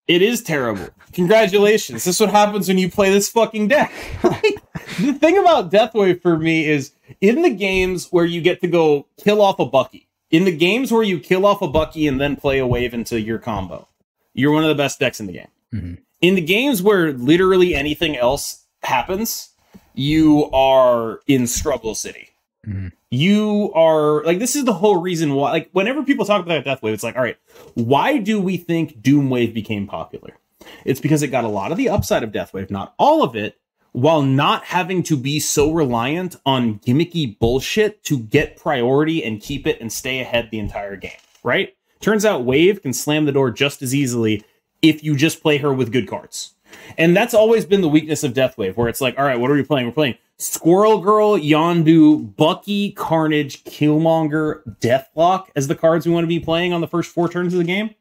It is terrible. Congratulations. This is what happens when you play this fucking deck. The thing about Deathwave for me is in the games where you get to go kill off a Bucky, in the games where you kill off a Bucky and then play a wave into your combo, you're one of the best decks in the game. Mm-hmm. In the games where literally anything else happens, you are in Struggle City. You are like, this is the whole reason why, like, whenever people talk about Death Wave, it's like, all right, why do we think Doom Wave became popular? It's because it got a lot of the upside of Death Wave, not all of it, while not having to be so reliant on gimmicky bullshit to get priority and keep it and stay ahead the entire game, right? Turns out Wave can slam the door just as easily if you just play her with good cards. And that's always been the weakness of Death Wave, where it's like, all right, what are we playing? We're playing Squirrel Girl, Yondu, Bucky, Carnage, Killmonger, Deathlock as the cards we want to be playing on the first 4 turns of the game.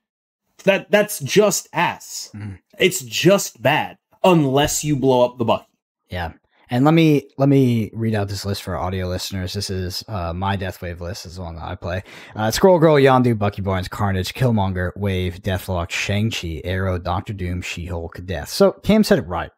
That's just ass. It's just bad unless you blow up the Bucky. Yeah. And let me read out this list for audio listeners. This is my Death Wave list. This is the one that I play. Squirrel Girl, Yondu, Bucky Barnes, Carnage, Killmonger, Wave, Deathlock, Shang-Chi, Arrow, Doctor Doom, She-Hulk, Death. So Cam said it right.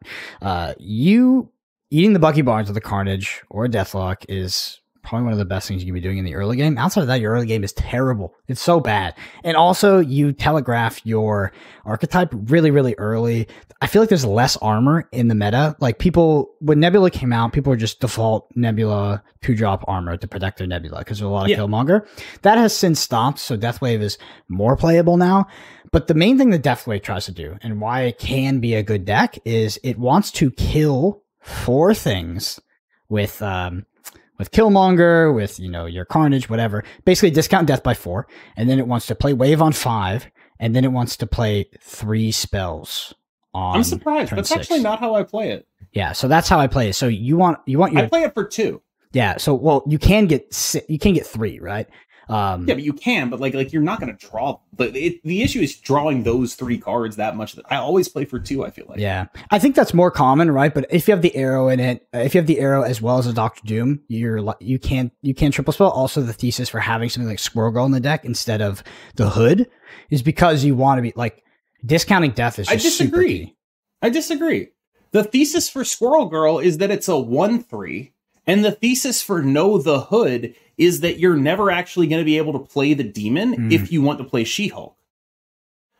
You eating the Bucky Barnes with a Carnage or a Deathlock is probably one of the best things you can be doing in the early game. Outside of that, your early game is terrible. It's so bad. And also, you telegraph your archetype really, really early. I feel like there's less armor in the meta. Like, people, when Nebula came out, people were just default Nebula 2-drop armor to protect their Nebula because there's a lot of Killmonger. That has since stopped, so Deathwave is more playable now. But the main thing that Deathwave tries to do, and why it can be a good deck, is it wants to kill 4 things with Killmonger, with, you know, your Carnage, whatever. Basically discount death by 4, and then it wants to play Wave on 5, and then it wants to play 3 spells on I'm surprised. That's 6. actually not how I play it. Yeah, so that's how I play it. So you want your I play it for 2. Yeah, so well, you can get 3, right? Yeah, but you can, but like you're not going to draw. But the issue is drawing those 3 cards that much. I always play for 2. I feel like. Yeah, I think that's more common, right? But if you have the arrow in it, if you have the arrow as well as a Doctor Doom, you can't triple spell. Also, the thesis for having something like Squirrel Girl in the deck instead of the Hood is because you want to be like discounting death is. Just super key. I disagree. The thesis for Squirrel Girl is that it's a 1/3. And the thesis for Know the Hood is that you're never actually going to be able to play the demon if you want to play She-Hulk.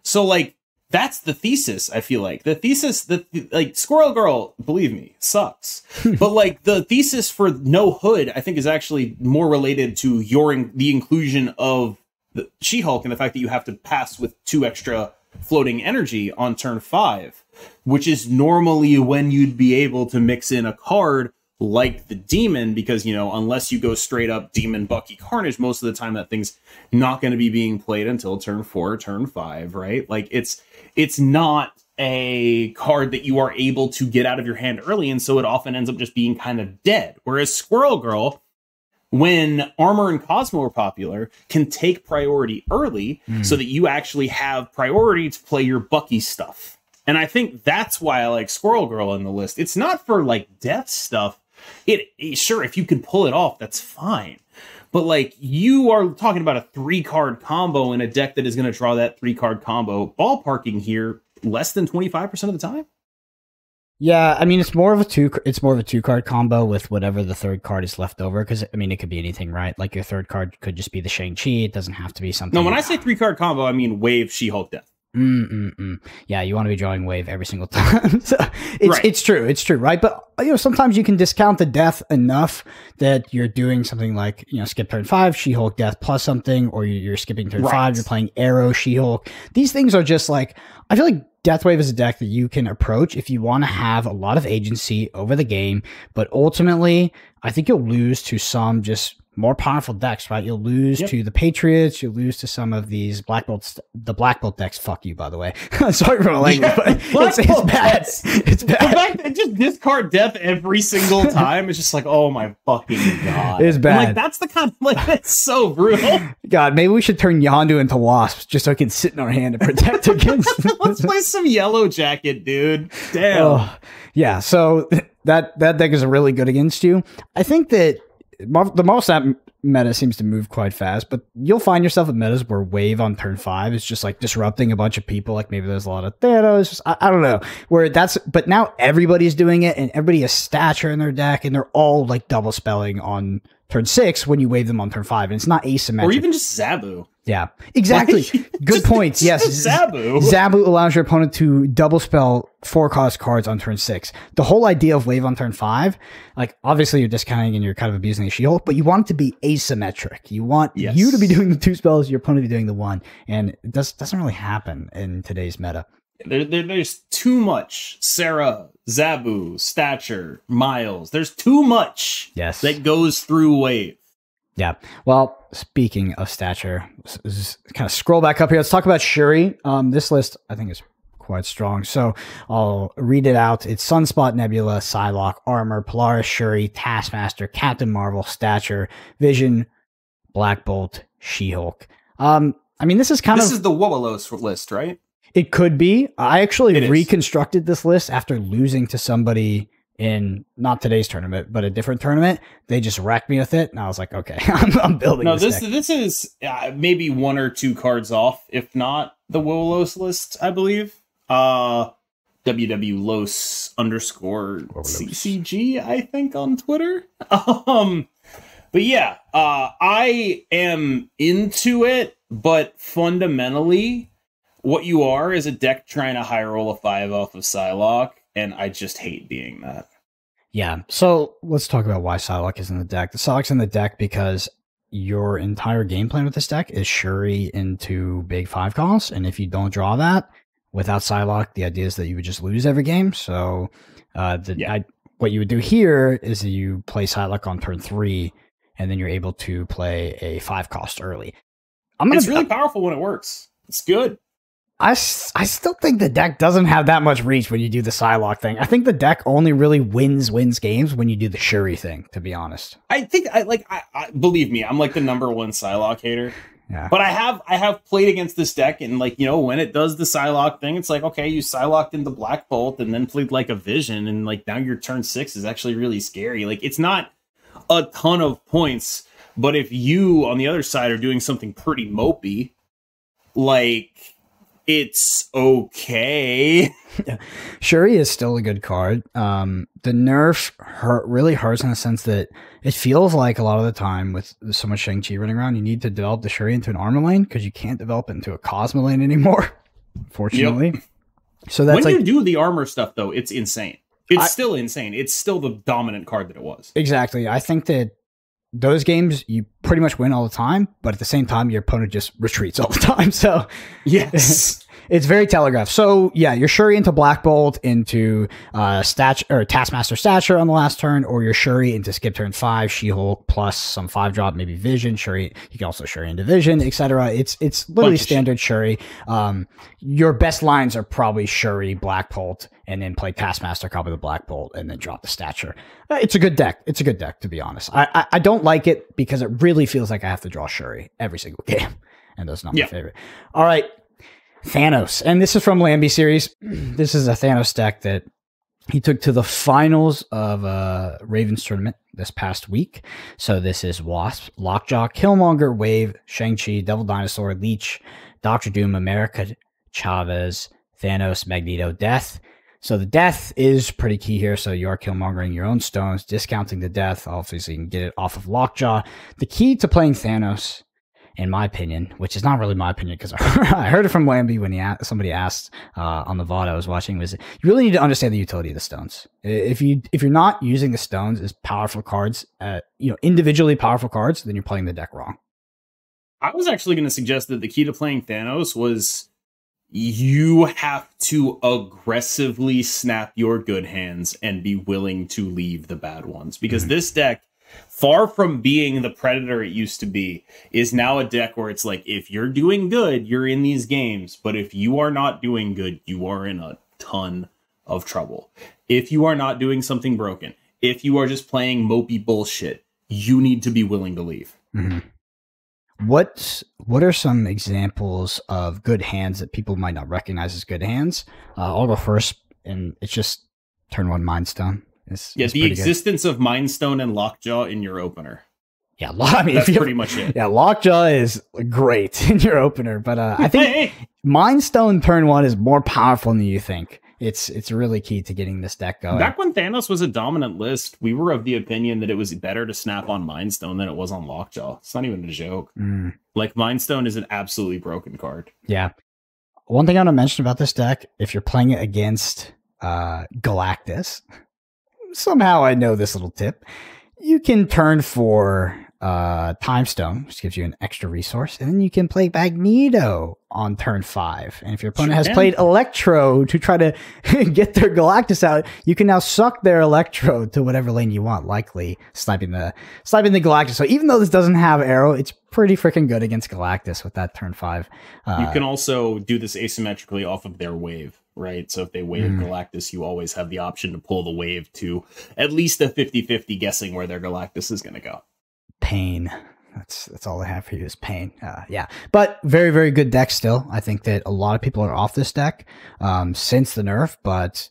So, like, that's the thesis, I feel like. The thesis, like, Squirrel Girl, believe me, sucks. But, like, the thesis for No Hood, I think, is actually more related to the inclusion of the She-Hulk and the fact that you have to pass with 2 extra floating energy on turn 5, which is normally when you'd be able to mix in a card like the demon, because, you know, unless you go straight up Demon Bucky Carnage, most of the time that thing's not going to be being played until turn 4, turn 5, right? Like, it's not a card that you are able to get out of your hand early, and so it often ends up just being kind of dead. Whereas Squirrel Girl, when Armor and Cosmo are popular, can take priority early so that you actually have priority to play your Bucky stuff. And I think that's why I like Squirrel Girl on the list. It's not for, like, death stuff. Sure, if you can pull it off, that's fine. But, like, you are talking about a 3-card combo in a deck that is going to draw that 3-card combo. Ballparking here, less than 25% of the time. Yeah, I mean, it's more of a 2-card combo with whatever the 3rd card is left over. Because, I mean, it could be anything, right? Like, your 3rd card could just be the Shang-Chi. It doesn't have to be something. No, when I say 3-card combo, I mean Wave, She-Hulk, Death. Yeah, you want to be drawing Wave every single time. So it's true, right? But, you know, sometimes you can discount the death enough that you're doing something like, you know, skip turn 5, She-Hulk Death plus something, or you're skipping turn 5, you're playing Arrow, She-Hulk. These things are just like, I feel like Deathwave is a deck that you can approach if you want to have a lot of agency over the game, but ultimately, I think you'll lose to some just more powerful decks, right? You'll lose to the Patriots. You'll lose to some of these Black Bolts. The Black Bolt decks, fuck you, by the way. Sorry for my language, but it's bad. It's bad. The fact that just discard death every single time is just like, oh my fucking god. It's bad. I'm like, that's the kind of, like, that's so brutal. God, maybe we should turn Yondu into Wasps just so it can sit in our hand to protect against. Let's play some Yellow Jacket, dude. Damn. Oh, yeah, so that deck is really good against you. I think that the most that meta seems to move quite fast, but you'll find yourself in metas where Wave on turn 5 is just like disrupting a bunch of people. Like maybe there's a lot of Thanos. I don't know where but now everybody's doing it and everybody has Stature in their deck and they're all like double spelling on turn 6 when you wave them on turn 5, and it's not asymmetric. Or even just Zabu. Yeah, exactly. Good points. Yes, Zabu. Zabu allows your opponent to double spell 4-cost cards on turn 6. The whole idea of wave on turn 5, like obviously you're discounting and you're kind of abusing the She-Hulk, but you want it to be asymmetric. You want you to be doing the 2 spells, your opponent to be doing the 1, and it doesn't really happen in today's meta. There's too much Sarah, Zabu, Stature, Miles. There's too much that goes through wave. Yeah. Well, speaking of Stature, let's kind of scroll back up here. Let's talk about Shuri. This list, I think, is quite strong. So I'll read it out. It's Sunspot, Nebula, Psylocke, Armor, Polaris, Shuri, Taskmaster, Captain Marvel, Stature, Vision, Black Bolt, She-Hulk. I mean, this is the Wolos list, right? It could be. I actually reconstructed this list after losing to somebody in not today's tournament, but a different tournament. They just wrecked me with it, and I was like, okay, I'm building. No, this is maybe 1 or 2 cards off, if not the Wolos list, I believe. WWLos _ CCG, I think, on Twitter. But yeah, I am into it, but fundamentally, what you are is a deck trying to high roll a 5 off of Psylocke. And I just hate being that. Yeah. So let's talk about why Psylocke is in the deck. The Psylocke's in the deck because your entire game plan with this deck is Shuri into big 5 costs. And if you don't draw that without Psylocke, the idea is that you would just lose every game. So what you would do here is that you play Psylocke on turn 3, and then you're able to play a 5 cost early. It's really powerful when it works. It's good. I still think the deck doesn't have that much reach when you do the Psylocke thing. I think the deck only really wins games when you do the Shuri thing, to be honest. I think I believe me, I'm like the #1 Psylocke hater. Yeah. But I have played against this deck, and like, you know, when it does the Psylocke thing, it's like, okay, you Psylocked into Black Bolt and then played like a Vision, and like now your turn 6 is actually really scary. Like, it's not a ton of points, but if you on the other side are doing something pretty mopey, like, it's okay. Shuri is still a good card. The nerf really hurts in the sense that it feels like a lot of the time with so much Shang-Chi running around, you need to develop the Shuri into an armor lane because you can't develop it into a Cosmo lane anymore, fortunately. Yep. So that's when you do the armor stuff, though, it's insane. It's still insane. It's still the dominant card that it was. Exactly. I think that those games, you pretty much win all the time, but at the same time, your opponent just retreats all the time. So, yes, it's very telegraphed. So, yeah, you're Shuri into Black Bolt, into Taskmaster Stature on the last turn, or you're Shuri into skip turn 5, She-Hulk plus some 5-drop, maybe Vision, Shuri. You can also Shuri into Vision, etc. It's literally standard Shuri. Your best lines are probably Shuri, Black Bolt, and then play Taskmaster, copy the Black Bolt, and then drop the Stature. It's a good deck. It's a good deck, to be honest. I don't like it because it really feels like I have to draw Shuri every single game, and that's not my favorite. All right, Thanos. And this is from Lambie series. This is a Thanos deck that he took to the finals of Ravens tournament this past week. So this is Wasp, Lockjaw, Killmonger, Wave, Shang-Chi, Devil Dinosaur, Leech, Doctor Doom, America, Chavez, Thanos, Magneto, Death. So the death is pretty key here. So you are Killmongering your own stones, discounting the death. Obviously, you can get it off of Lockjaw. The key to playing Thanos, in my opinion, which is not really my opinion because I heard it from Lambie when somebody asked on the VOD I was watching, was you really need to understand the utility of the stones. If you're not using the stones as powerful cards, individually powerful cards, then you're playing the deck wrong. I was actually going to suggest that the key to playing Thanos was you have to aggressively snap your good hands and be willing to leave the bad ones. Because this deck, far from being the predator it used to be, is now a deck where it's like, if you're doing good, you're in these games. But if you are not doing good, you are in a ton of trouble. If you are not doing something broken, if you are just playing mopey bullshit, you need to be willing to leave. Mm-hmm. What are some examples of good hands that people might not recognize as good hands? I'll go first, and it's just turn 1 Mind Stone. The existence of Mind Stone and Lockjaw in your opener. Yeah, that's pretty much it. Yeah, Lockjaw is great in your opener, but I think Mind Stone turn 1 is more powerful than you think. It's really key to getting this deck going. Back when Thanos was a dominant list, we were of the opinion that it was better to snap on Mind Stone than it was on Lockjaw. It's not even a joke. Like, Mind Stone is an absolutely broken card. Yeah. One thing I want to mention about this deck, if you're playing it against Galactus. Somehow I know this little tip. You can turn for Time Stone, which gives you an extra resource, and then you can play Magneto on turn 5. And if your opponent has played Electro to try to get their Galactus out, you can now suck their Electro to whatever lane you want, likely sniping the Galactus. So even though this doesn't have Arrow, it's pretty freaking good against Galactus with that turn 5. You can also do this asymmetrically off of their wave, right? So if they wave Galactus, you always have the option to pull the wave to at least a 50-50 guessing where their Galactus is going to go. Pain. That's all I have for you is pain. Yeah, but very, very good deck still. I think that a lot of people are off this deck since the nerf, but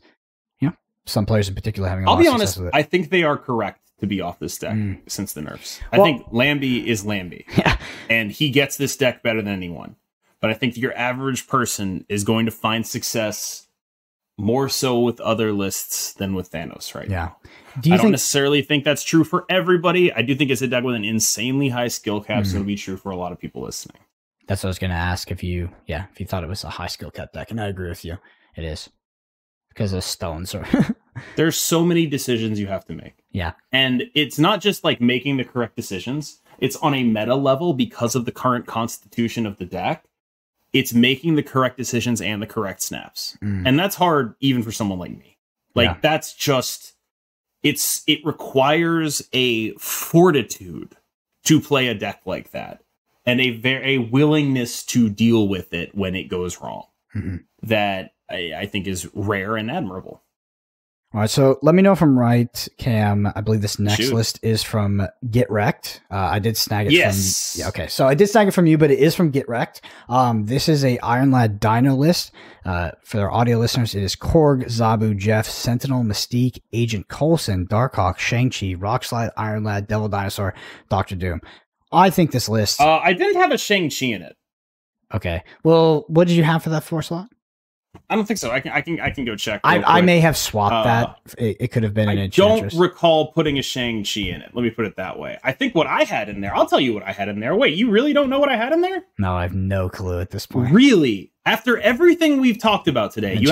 you know, some players in particular having. I'll be honest. I think they are correct to be off this deck since the nerfs. I think Lambie is Lambie, and he gets this deck better than anyone. But I think your average person is going to find success more so with other lists than with Thanos right now. I don't necessarily think that's true for everybody. I do think it's a deck with an insanely high skill cap, so it'll be true for a lot of people listening. That's what I was going to ask if you thought it was a high skill cap deck, and I agree with you. It is. Because of stones. There's so many decisions you have to make. Yeah. And it's not just like making the correct decisions. It's on a meta level because of the current constitution of the deck. It's making the correct decisions and the correct snaps. And that's hard even for someone like me. Like that's just, it requires a fortitude to play a deck like that. And a willingness to deal with it when it goes wrong. That I think is rare and admirable. All right, so let me know if I'm right, Cam. I believe this next list is from Get Wrecked. I did snag it from... Yeah, okay, so I did snag it from you, but it is from Get Wrecked. This is a Iron Lad Dino list. For our audio listeners, it is Korg, Zabu, Jeff, Sentinel, Mystique, Agent Coulson, Darkhawk, Shang-Chi, Rockslide, Iron Lad, Devil Dinosaur, Doctor Doom. I think this list... I didn't have a Shang-Chi in it. Okay, well, what did you have for that 4 slot? I don't think so. I can go check. I may have swapped that. It could have been an Enchantress. I don't recall putting a Shang-Chi in it. Let me put it that way. I think what I had in there, I'll tell you what I had in there. Wait, you really don't know what I had in there? No, I have no clue at this point. Really? After everything we've talked about today, you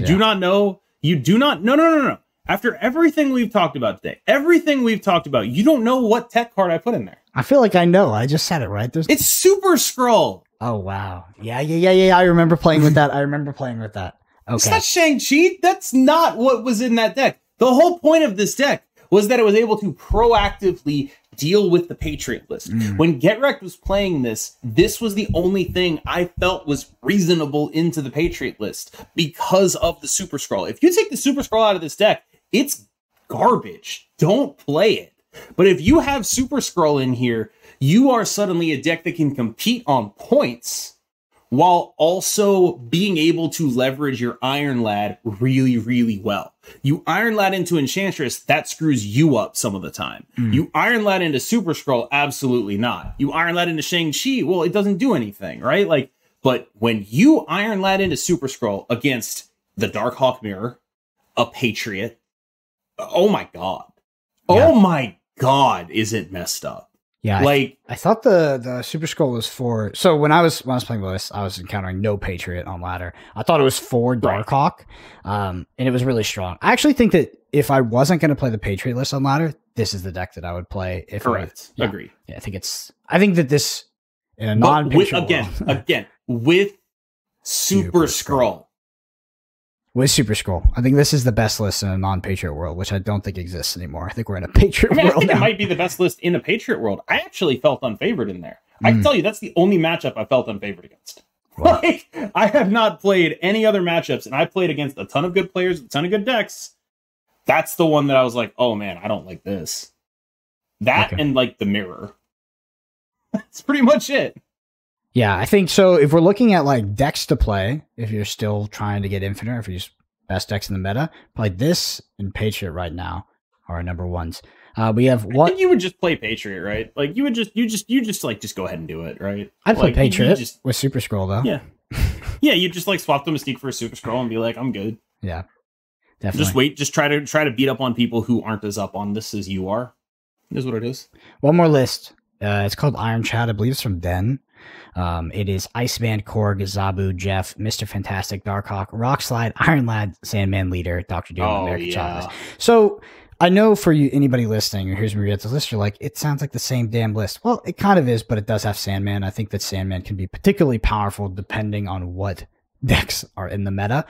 do not know. You do not. No. After everything we've talked about today, you don't know what tech card I put in there. I feel like I know. I just said it, right? It's Super Scroll. Oh, wow. Yeah. I remember playing with that. Okay. It's not Shang-Chi. That's not what was in that deck. The whole point of this deck was that it was able to proactively deal with the Patriot list. When Get Wrecked was playing this was the only thing I felt was reasonable into the Patriot list because of the Super Scroll. If you take the Super Scroll out of this deck, it's garbage. Don't play it. But if you have Super Scroll in here, you are suddenly a deck that can compete on points while also being able to leverage your Iron Lad really, really well. You Iron Lad into Enchantress, that screws you up some of the time. You Iron Lad into Super Scroll, absolutely not. You Iron Lad into Shang-Chi, well, it doesn't do anything, right? Like, but when you Iron Lad into Super Scroll against the Darkhawk Mirror, a Patriot, oh my God. Yeah. Oh my God, is it messed up? Yeah, like I thought the Super Scroll was for. So when I was playing this, I was encountering no Patriot on ladder. I thought it was for Darkhawk, and it was really strong. I actually think that if I wasn't going to play the Patriot list on ladder, this is the deck that I would play. If correct, agree. Yeah, I think that this in a non-Patriot again with Super Scroll. With Super Scroll. I think this is the best list in a non-Patriot world, which I don't think exists anymore. I think we're in a Patriot world. I think it might be the best list in a Patriot world. I actually felt unfavored in there. I can tell you that's the only matchup I felt unfavored against. Wow. Like, I have not played any other matchups, and I played against a ton of good players, a ton of good decks. That's the one that I was like, oh man, I don't like this. That and like the mirror. That's pretty much it. Yeah, I think so. If we're looking at like decks to play, if you're still trying to get infinite, or if you're just best decks in the meta, probably this and Patriot right now are our number ones. We have one. I think you would just play Patriot, right? Like you just go ahead and do it, right? I'd play Patriot with Super Scroll though. Yeah, yeah. You just like swap the Mystique for a Super Scroll and be like, I'm good. Yeah, definitely. Just wait. Just try to beat up on people who aren't as up on this as you are. Is what it is. One more list. It's called Iron Chat. I believe it's from Den. It is Iceman, Korg, Zabu, Jeff, Mr. Fantastic, Darkhawk, Rockslide, Iron Lad, Sandman Leader, Dr. Doom, American Chocolate. So I know for you, anybody listening, or here's me read the list, you're like, it sounds like the same damn list. Well, it kind of is, but it does have Sandman. I think that Sandman can be particularly powerful depending on what decks are in the meta.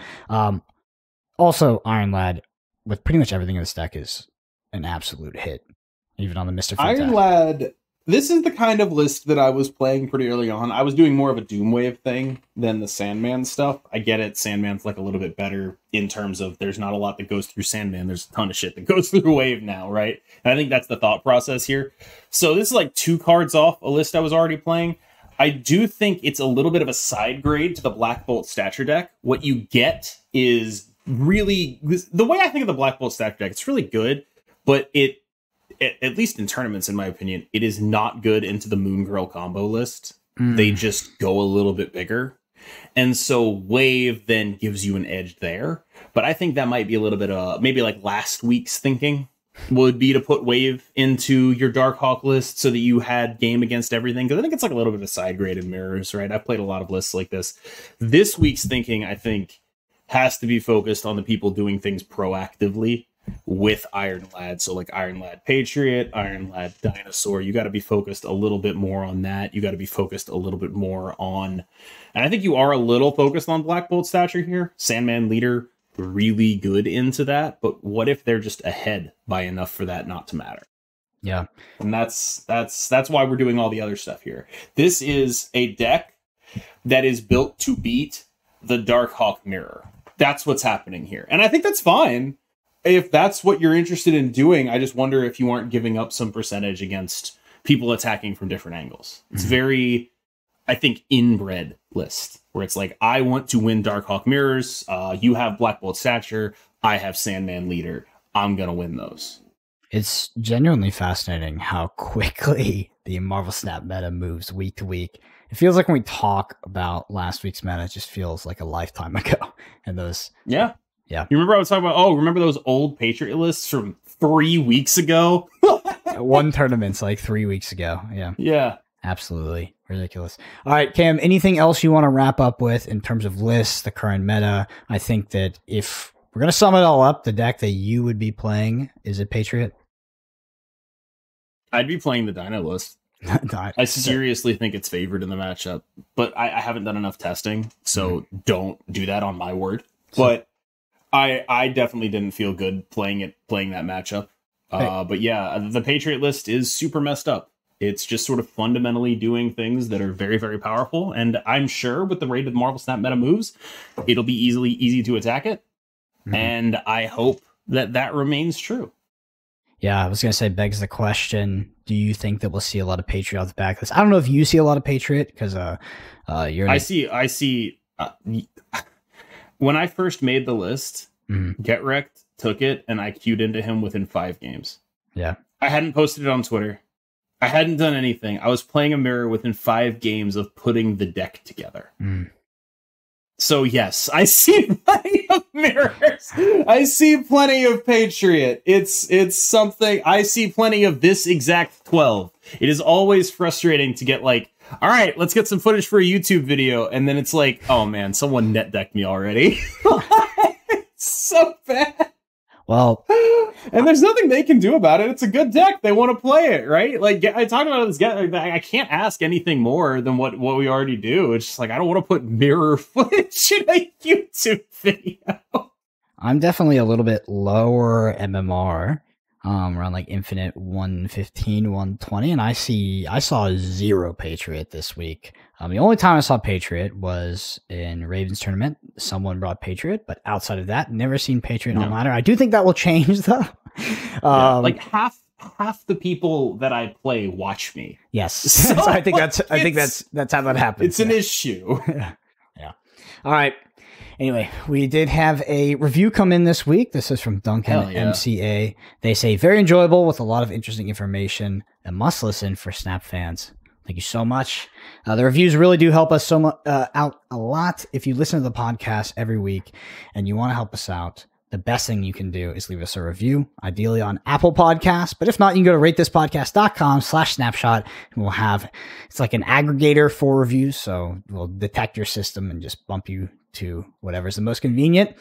Also, Iron Lad, with pretty much everything in this deck, is an absolute hit, even on the Mr. Fantastic. Iron Lad, this is the kind of list that I was playing pretty early on. I was doing more of a Doomwave thing than the Sandman stuff. I get it, Sandman's like a little bit better in terms of there's not a lot that goes through Sandman. There's a ton of shit that goes through Wave now, right? And I think that's the thought process here. So this is like 2 cards off a list I was already playing. I do think it's a little bit of a side grade to the Black Bolt Stature deck. What you get is really, the way I think of the Black Bolt Stature deck, it's really good, but at least in tournaments, in my opinion, it is not good into the Moon Girl combo list. They just go a little bit bigger. And so Wave then gives you an edge there. But I think that might be a little bit maybe like last week's thinking would be to put Wave into your Darkhawk list so that you had game against everything. Because I think it's like a little bit of side grade in mirrors, right? I've played a lot of lists like this. This week's thinking, I think, has to be focused on the people doing things proactively with Iron Lad. So like Iron Lad Patriot, Iron Lad Dinosaur, you got to be focused a little bit more on that. You got to be focused a little bit more on, and I think you are a little focused on Black Bolt Stature here. Sandman Leader, really good into that, but what if they're just ahead by enough for that not to matter? Yeah. And that's why we're doing all the other stuff here. This is a deck that is built to beat the Darkhawk Mirror. That's what's happening here. And I think that's fine. If that's what you're interested in doing, I just wonder if you aren't giving up some percentage against people attacking from different angles. It's very, I think, inbred list, where it's like, I want to win Darkhawk Mirrors. You have Black Bolt Stature. I have Sandman Leader. I'm going to win those. It's genuinely fascinating how quickly the Marvel Snap meta moves week to week. It feels like when we talk about last week's meta, it just feels like a lifetime ago. And those... Yeah. Yeah. You remember I was talking about, remember those old Patriot lists from 3 weeks ago? One tournament's like 3 weeks ago. Yeah. Yeah. Absolutely. Ridiculous. All right, Cam, anything else you want to wrap up with in terms of lists, the current meta? I think that if we're going to sum it all up, the deck that you would be playing, is it Patriot? I'd be playing the Dino list. I seriously think it's favored in the matchup, but I haven't done enough testing, so don't do that on my word. But I definitely didn't feel good playing that matchup. But yeah, the Patriot list is super messed up. It's just sort of fundamentally doing things that are very, very powerful. And I'm sure with the rate of Marvel Snap meta moves, it'll be easy to attack it. And I hope that remains true. Yeah, I was going to say, begs the question, do you think that we'll see a lot of Patriot off the back of this? I don't know if you see a lot of Patriot, because you're... I see... when I first made the list, Get Wrecked took it, and I queued into him within 5 games. Yeah. I hadn't posted it on Twitter. I hadn't done anything. I was playing a mirror within 5 games of putting the deck together. So yes, I see plenty of mirrors. I see plenty of Patriot. It's something. I see plenty of this exact 12. It is always frustrating to get like, all right, let's get some footage for a YouTube video. And then it's like, oh man, someone net decked me already. It's so bad. Well, and there's nothing they can do about it. It's a good deck. They want to play it, right? Like I talked about this. I can't ask anything more than what we already do. It's just like I don't want to put mirror footage in a YouTube video. I'm definitely a little bit lower MMR, around like Infinite 115, 120, and I saw 0 Patriot this week. The only time I saw Patriot was in Ravens tournament. Someone brought Patriot, but outside of that, never seen Patriot on ladder. I do think that will change though. Like half the people that I play watch me. Yes, so I think that's how that happens. It's an issue. Yeah. All right. Anyway, we did have a review come in this week. This is from Duncan MCA. They say, very enjoyable with a lot of interesting information. A must listen for Snap fans. Thank you so much. The reviews really do help us out a lot. If you listen to the podcast every week and you want to help us out, the best thing you can do is leave us a review, ideally on Apple Podcasts. But if not, you can go to ratethispodcast.com/snapshot, and we'll have, it's like an aggregator for reviews. So we'll detect your system and just bump you to whatever's the most convenient.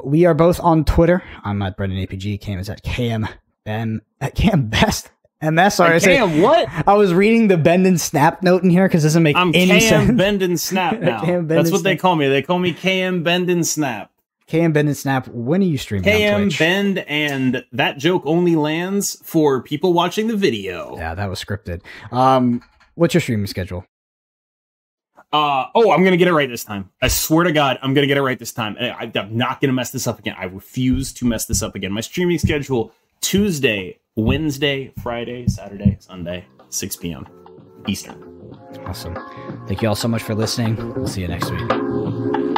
We are both on Twitter. I'm at Brendan APG. Cam is at KMBest. MS, sorry. Cam, what? I was reading the bend and snap note in here because it doesn't make any sense. KM Bend and Snap now. That's what they call me. They call me KM Bend and Snap. KM Bend and Snap. When are you streaming on Twitch? KM Bend, and that joke only lands for people watching the video. Yeah, that was scripted. What's your streaming schedule? I'm going to get it right this time. I swear to God, I'm going to get it right this time. I'm not going to mess this up again. I refuse to mess this up again. My streaming schedule, Tuesday, Wednesday, Friday, Saturday, Sunday, 6 p.m. Eastern. Awesome. Thank you all so much for listening. We'll see you next week.